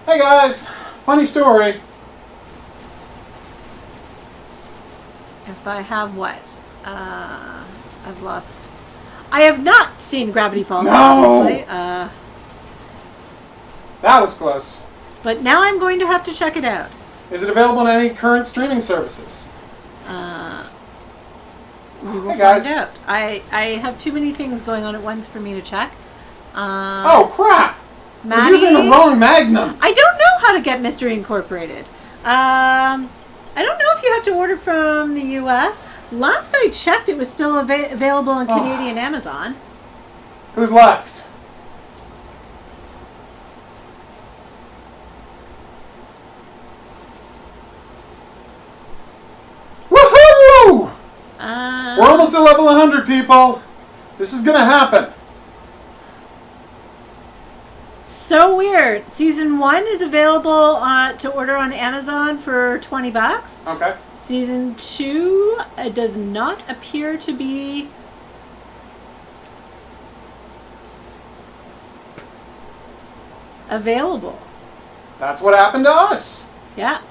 Hey guys, funny story. If I have what? I've lost. I have not seen Gravity Falls, No! obviously. That was close. But now I'm going to have to check it out. Is it available on any current streaming services? We will Hey guys. find out. I have too many things going on at once for me to check. Oh crap! I was Maddie, using the wrong Magnum. I don't know how to get Mystery Incorporated. I don't know if you have to order from the U.S. Last I checked, it was still available on Canadian Amazon. Who's left? Woohoo! We're almost at level 100, people. This is gonna happen. So weird. Season 1 is available to order on Amazon for $20. Okay. Season 2 does not appear to be available. That's what happened to us. Yeah.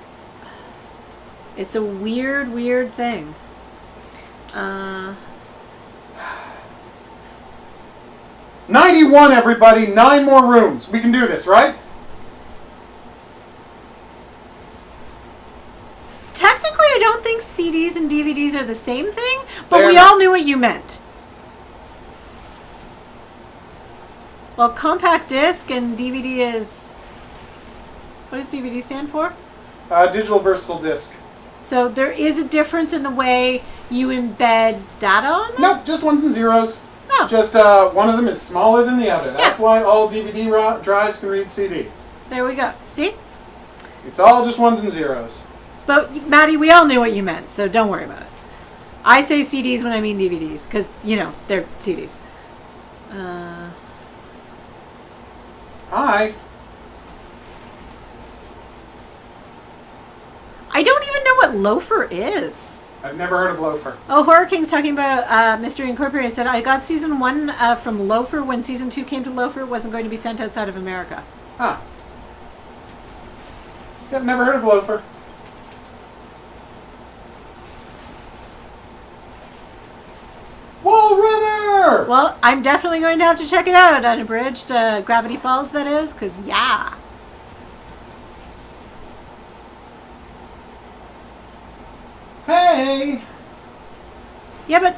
It's a weird, weird thing. 91, everybody. 9 more rooms. We can do this, right? Technically, I don't think CDs and DVDs are the same thing, but They're we not. all knew what you meant. Well, compact disc and DVD is... What does DVD stand for? Digital versatile disc. So there is a difference in the way you embed data on them? Nope, just ones and zeros. Oh. Just one of them is smaller than the other. That's why all DVD drives can read CD. There we go. See? It's all just ones and zeros. But, Maddie, we all knew what you meant, so don't worry about it. I say CDs when I mean DVDs, because, you know, they're CDs. Hi. I don't even know what loafer is. I've never heard of Loafer. Oh, Horror King's talking about Mystery Incorporated. Said, I got season 1 from Loafer. When season 2 came to Loafer, it wasn't going to be sent outside of America. Huh. I've never heard of Loafer. Wall Runner! Well, I'm definitely going to have to check it out. Unabridged Gravity Falls, that is, because, yeah. Hey! Yeah, but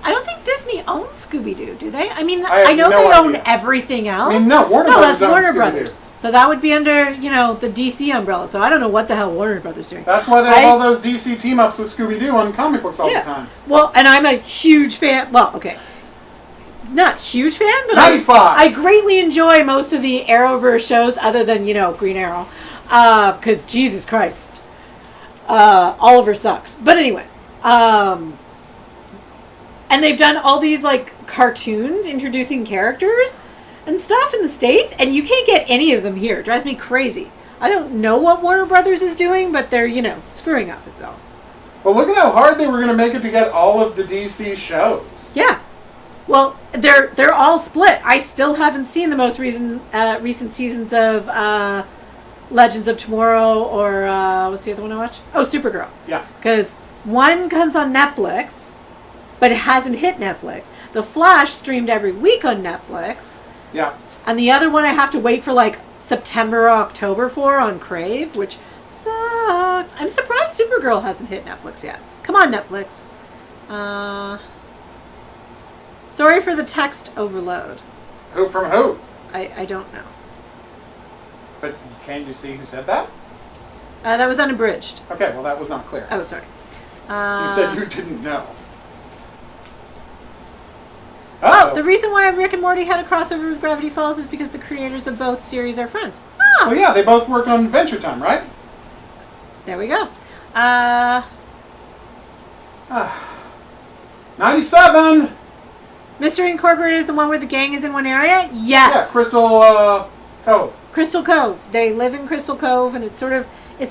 I don't think Disney owns Scooby-Doo, do they? I mean, I have I know no they own idea. everything else. I mean, no, Warner No, Brothers that's owns Warner Scooby-Doo. Brothers. So that would be under, you know, the DC umbrella. So I don't know what the hell Warner Brothers doing. That's why they have all those DC team-ups with Scooby-Doo on comic books all the time. Well, and I'm a huge fan. Well, okay. Not huge fan, but 95. I greatly enjoy most of the Arrowverse shows other than, you know, Green Arrow. Because, Jesus Christ. Oliver sucks. But anyway. And they've done all these, like, cartoons introducing characters and stuff in the States, and you can't get any of them here. It drives me crazy. I don't know what Warner Brothers is doing, but they're, you know, screwing up, so. Well, look at how hard they were going to make it to get all of the DC shows. Yeah. Well, they're all split. I still haven't seen the most recent seasons of Legends of Tomorrow or what's the other one I watched? Oh, Supergirl. Yeah. Because one comes on Netflix, but it hasn't hit Netflix. The Flash streamed every week on Netflix. Yeah. And the other one I have to wait for like September or October for on Crave, which sucks. I'm surprised Supergirl hasn't hit Netflix yet. Come on, Netflix. Sorry for the text overload. Who from who? I don't know. But can't you see who said that? That was unabridged. Okay, well that was not clear. Oh, sorry. You said you didn't know. Oh, the reason why Rick and Morty had a crossover with Gravity Falls is because the creators of both series are friends. Ah! Well, yeah, they both worked on Adventure Time, right? There we go. 97! Mystery Incorporated is the one where the gang is in one area? Yes. Yeah, Crystal Cove. Crystal Cove. They live in Crystal Cove, and it's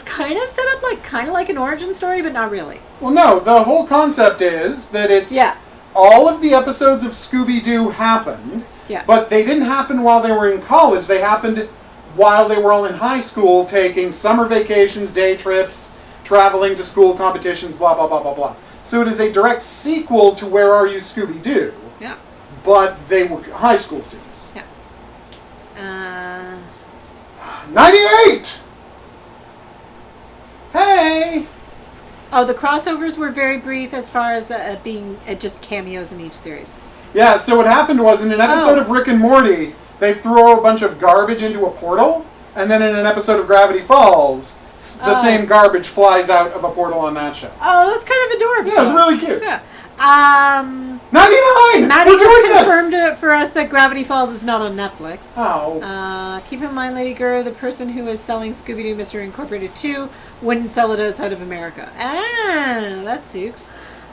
kind of set up kind of like an origin story, but not really. Well, no, the whole concept is that it's... Yeah. All of the episodes of Scooby-Doo happened, but they didn't happen while they were in college. They happened while they were all in high school, taking summer vacations, day trips, traveling to school competitions, blah, blah, blah, blah, blah. So it is a direct sequel to Where Are You, Scooby-Doo? Yeah. But they were high school students. Yeah. 98! Hey! Oh, the crossovers were very brief as far as being just cameos in each series. Yeah, so what happened was in an episode of Rick and Morty, they throw a bunch of garbage into a portal, and then in an episode of Gravity Falls, the same garbage flies out of a portal on that show. Oh, that's kind of adorable. Yeah, it's really cute. Yeah. 99! Maddie We're doing has confirmed this! it for us that Gravity Falls is not on Netflix. Oh. Keep in mind, Lady Guru, the person who is selling Scooby-Doo Mystery Incorporated 2 wouldn't sell it outside of America. Ah, that suits.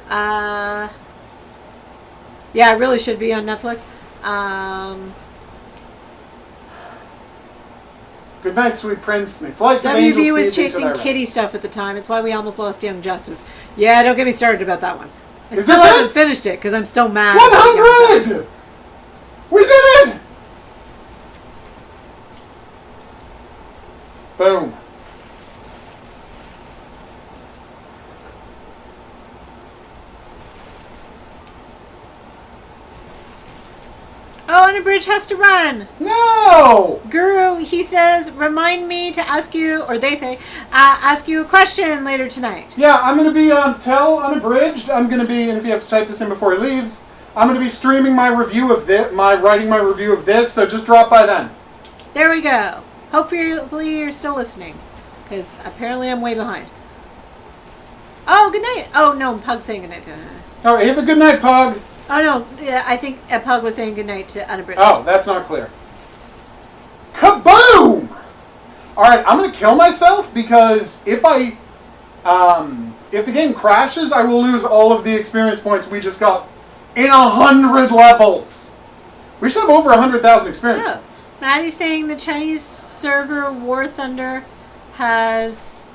Yeah, it really should be on Netflix. Good night, sweet prince. May flights of angels WB was speed into chasing thy kitty rest. stuff at the time. It's why we almost lost Young Justice. Yeah, don't get me started about that one. I Is still this haven't it? finished it because I'm still mad about Young 100! Justice. We did it! Boom. Oh, and a bridge has to run. No! Guru, he says, remind me to ask you, or they say, ask you a question later tonight. Yeah, I'm going to be on Tell Unabridged. I'm going to be, and if you have to type this in before he leaves, I'm going to be streaming my review of this, writing my review of this, so just drop by then. There we go. Hopefully you're still listening, because apparently I'm way behind. Oh, good night. Oh, no, Pug's saying good night to her. Oh, have a good night, Pug. Oh, no, yeah, I think Pug was saying good night to Unabridged. Oh, that's not clear. Kaboom! Alright, I'm going to kill myself because if the game crashes, I will lose all of the experience points we just got in 100 levels. We should have over 100,000 experience Oh. points. Maddie's saying the Chinese server War Thunder has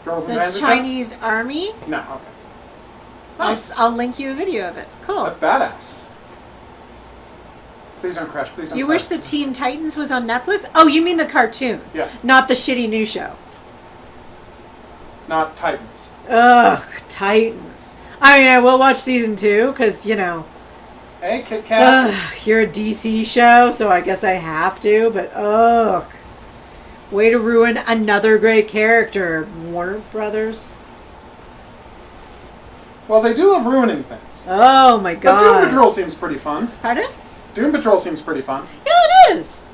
Girls and the Bands and Chinese army. stuff? No, okay. Nice. I'll link you a video of it. Cool. That's badass. Please don't crash. Please don't You crash. wish the Teen Titans was on Netflix? Oh, you mean the cartoon? Yeah, Not the shitty new show. not Titans. Ugh, Titans. I mean, I will watch season 2 because, you know, Hey, Kit Kat. you're a DC show, so I guess I have to, but ugh. Way to ruin another great character, Warner Brothers. Well, they do love ruining things. Oh my But god. Doom Patrol seems pretty fun. Pardon? Doom Patrol seems pretty fun. Yeah, it is.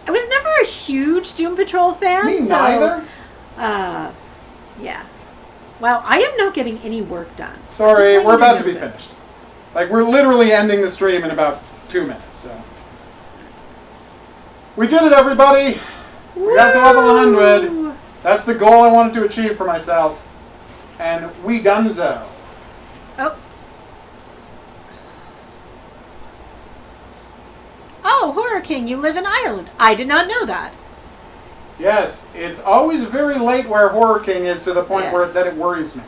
I was never a huge Doom Patrol fan. Me so, neither. Yeah. Wow, I am not getting any work done. I Sorry, just want we're you about know to be this. finished. Like, we're literally ending the stream in about 2 minutes, so. We did it, everybody! We got to level 100. Woo! That's the goal I wanted to achieve for myself. And we donezo. Oh. Oh, Horror King, you live in Ireland. I did not know that. Yes, it's always very late where Horror King is to the point where Yes. that it worries me.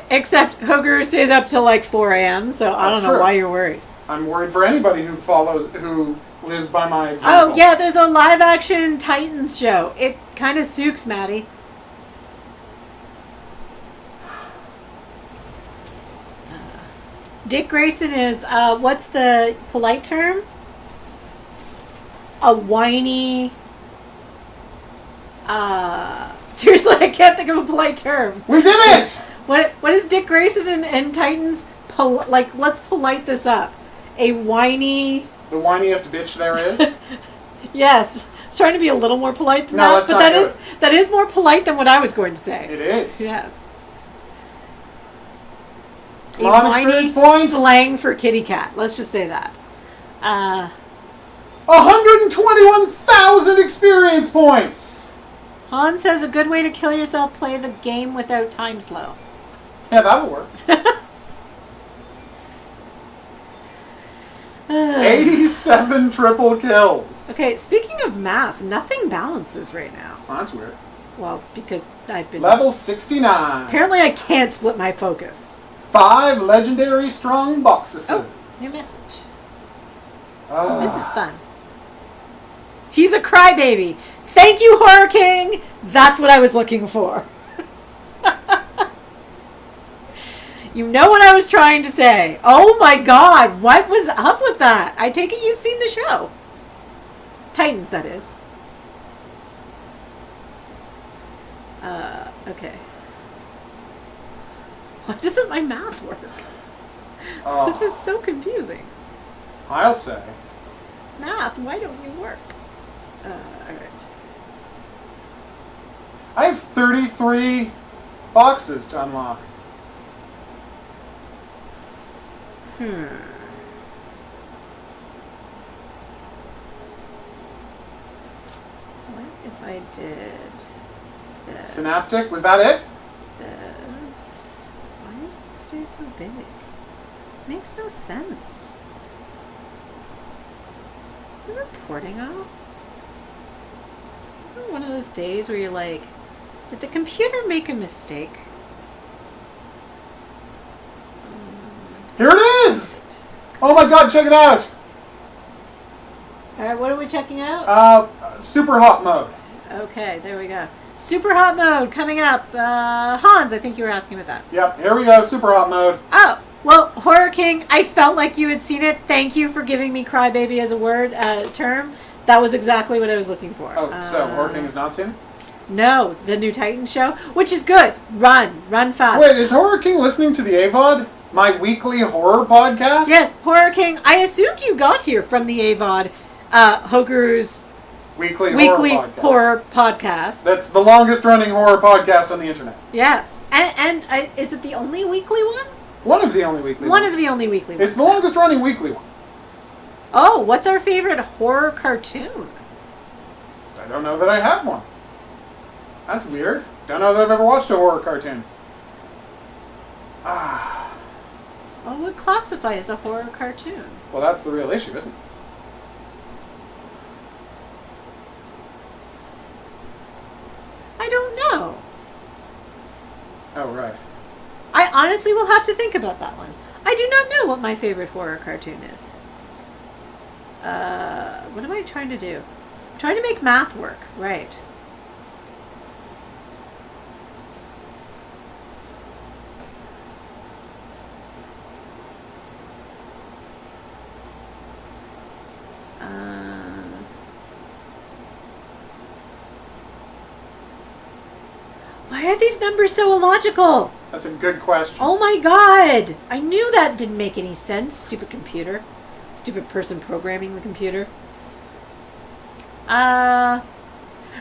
Except HOGuru stays up till like 4 a.m., so I don't That's know true. why you're worried. I'm worried for anybody who lives by my example. Oh, yeah, there's a live action Titans show. It kind of suits Maddie. Dick Grayson is, what's the polite term? A whiny. Seriously, I can't think of a polite term. We did it! What is Dick Grayson and Titans? Let's polite this up. A whiny. The whiniest bitch there is. Yes, I was trying to be a little more polite than No, that, that's but not that good. is that is more polite than what I was going to say. It is. Yes. Come on, experience points. Slang for kitty cat. Let's just say that. 121,000 experience points! Han says a good way to kill yourself: play the game without time slow. Yeah, that'll work. 87 triple kills. Okay, speaking of math, nothing balances right now. Oh, that's weird. Well, because I've been Level 69. apparently I can't split my focus. 5 legendary strong boxes. Oh, new message. Ah. This is fun. He's a crybaby. Thank you, Horror King. That's what I was looking for. You know what I was trying to say. Oh my god, what was up with that? I take it you've seen the show. Titans, that is. Okay. Why doesn't my math work? Oh, This is so confusing. I'll say. Math, why don't you work? Alright. I have 33 boxes to unlock. What if I did this? Synaptic, was that it? This. Why does it stay so big? This makes no sense. Is the reporting off? Isn't it one of those days where you're like, did the computer make a mistake? Here it is! Oh my god, check it out! Alright, what are we checking out? Super hot mode. Okay, there we go. Super hot mode coming up. Hans, I think you were asking about that. Yep, here we go, super hot mode. Oh, well, Horror King, I felt like you had seen it. Thank you for giving me crybaby as a word, term. That was exactly what I was looking for. Oh, so Horror King has not seen it? No, the new Titan show, which is good. Run fast. Wait, is Horror King listening to the AVOD? My weekly horror podcast? Yes, Horror King. I assumed you got here from the AVOD, HOGuru's Weekly horror podcast. That's the longest running horror podcast on the internet. Yes, and is it the only weekly one? One of the only weekly ones. One of the only weekly ones. It's the longest running weekly one. Oh, what's our favorite horror cartoon? I don't know that I have one. That's weird. Don't know that I've ever watched a horror cartoon. What would classify as a horror cartoon? Well, that's the real issue, isn't it? I don't know. Oh, right. I honestly will have to think about that one. I do not know what my favorite horror cartoon is. What am I trying to do? I'm trying to make math work. Right. Why are these numbers so illogical? That's a good question. Oh my god! I knew that didn't make any sense. Stupid computer. Stupid person programming the computer.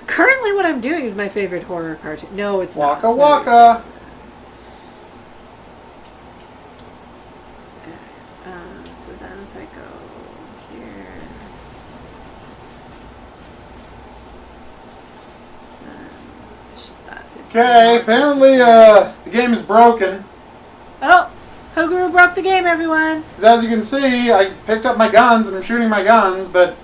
Currently what I'm doing is my favorite horror cartoon. No, it's not. Waka It's my least Waka! favorite. So then if I go here... that is Okay, apparently the game is broken. Oh! HOGuru broke the game, everyone! Because as you can see, I picked up my guns and I'm shooting my guns, but...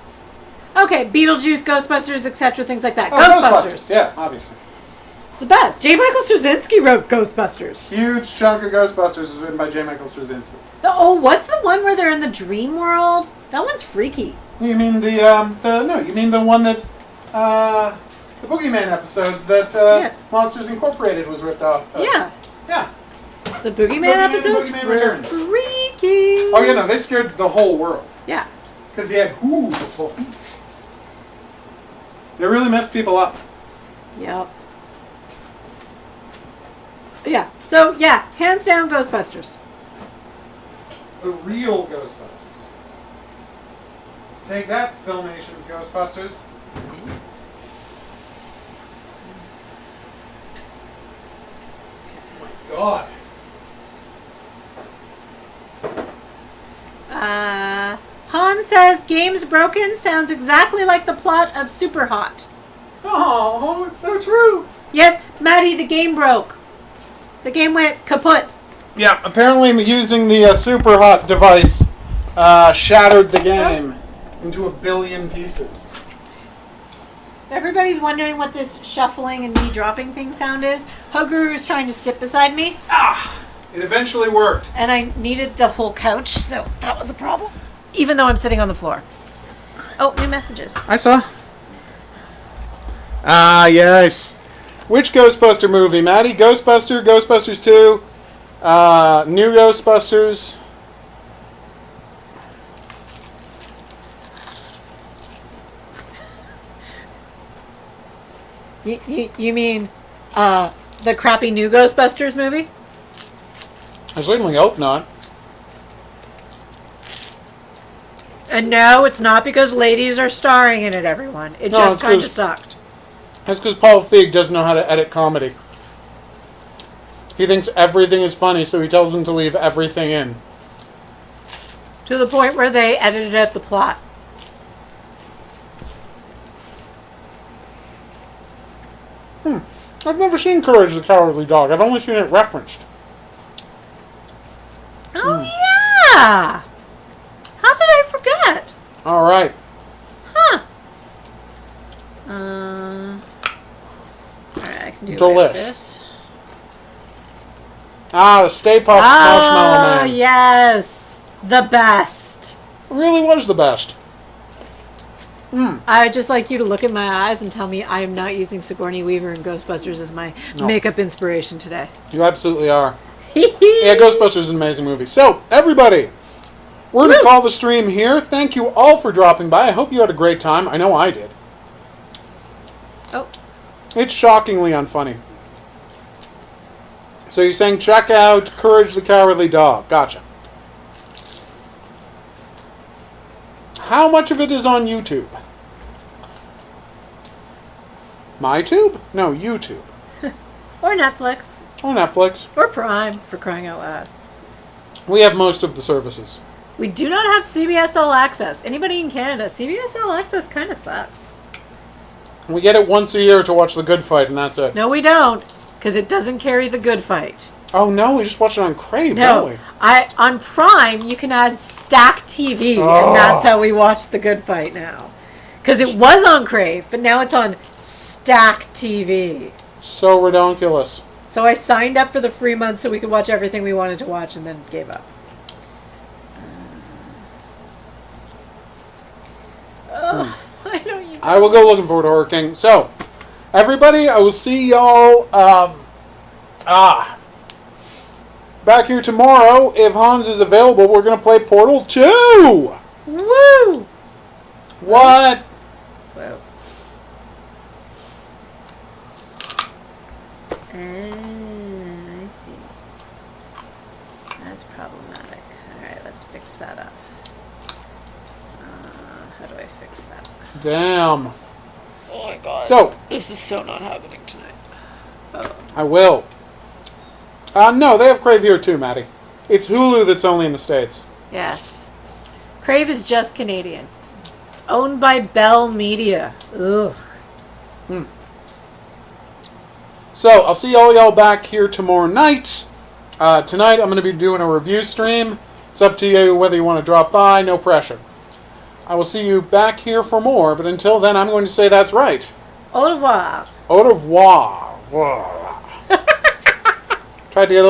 Okay, Beetlejuice, Ghostbusters, etc., things like that. Oh, Ghostbusters! Yeah, obviously. It's the best. J. Michael Straczynski wrote Ghostbusters. Huge chunk of Ghostbusters was written by J. Michael Straczynski. What's the one where they're in the dream world? That one's freaky. You mean you mean the one that, the Boogeyman episodes that Yeah. Monsters Incorporated was ripped off of. Yeah. Yeah. The Boogeyman episodes Boogeyman were Returns. freaky. Oh, yeah, no, they scared the whole world. Yeah. Because he had hooves for feet. They really messed people up. Yep. Yeah. So, yeah, hands down Ghostbusters. The real Ghostbusters. Take that, Filmation's Ghostbusters. Oh my god. Han says, game's broken sounds exactly like the plot of Super Hot. Oh, it's so true. Yes, Maddie, the game broke. The game went kaput. Yeah, apparently using the super hot device shattered the game into a billion pieces. Everybody's wondering what this shuffling and me dropping thing sound is. HOGuru is trying to sit beside me. It eventually worked. And I needed the whole couch, so that was a problem. Even though I'm sitting on the floor. Oh, new messages. I saw. Yes. Which Ghostbuster movie, Maddie? Ghostbusters 2, New Ghostbusters. You mean the crappy new Ghostbusters movie? I certainly hope not. And no, it's not because ladies are starring in it, everyone. It No, just it's kind of 'cause- sucked. That's because Paul Feig doesn't know how to edit comedy. He thinks everything is funny, so he tells them to leave everything in. To the point where they edited out the plot. I've never seen Courage the Cowardly Dog. I've only seen it referenced. Oh, yeah! How did I forget? All right. Huh. Alright, I can do Delish. away with this. Ah, the Stay Puft Marshmallow Man. Yes! The best. It really was the best. I would just like you to look in my eyes and tell me I am not using Sigourney Weaver and Ghostbusters as my makeup inspiration today. You absolutely are. Yeah, Ghostbusters is an amazing movie. So, everybody, we're going to call the stream here. Thank you all for dropping by. I hope you had a great time. I know I did. Oh. It's shockingly unfunny. So you're saying check out Courage the Cowardly Dog. Gotcha. How much of it is on YouTube? MyTube? No, YouTube. Or Netflix. Or Netflix. Or Prime, for crying out loud. We have most of the services. We do not have CBS All Access. Anybody in Canada, CBS All Access kind of sucks. We get it once a year to watch The Good Fight, and that's it. No, we don't, because it doesn't carry The Good Fight. Oh no, we just watch it on Crave, No, don't we? on Prime you can add Stack TV, and that's how we watch The Good Fight now. Because it was on Crave, but now it's on Stack TV. So redonkulous. So I signed up for the free month so we could watch everything we wanted to watch, and then gave up. I know you. I will go looking forward to Horror King. So, everybody, I will see y'all. Back here tomorrow, if Hans is available, we're going to play Portal 2! Woo! What? Whoa. I see. That's problematic. Alright, let's fix that up. How do I fix that? Damn. Oh my god. So, This is so not happening tonight. Oh. I will. No, they have Crave here too, Maddie. It's Hulu that's only in the States. Yes. Crave is just Canadian. It's owned by Bell Media. Ugh. So, I'll see all y'all back here tomorrow night. Tonight, I'm going to be doing a review stream. It's up to you whether you want to drop by. No pressure. I will see you back here for more, but until then, I'm going to say that's right. Au revoir. Au revoir. Tried to get a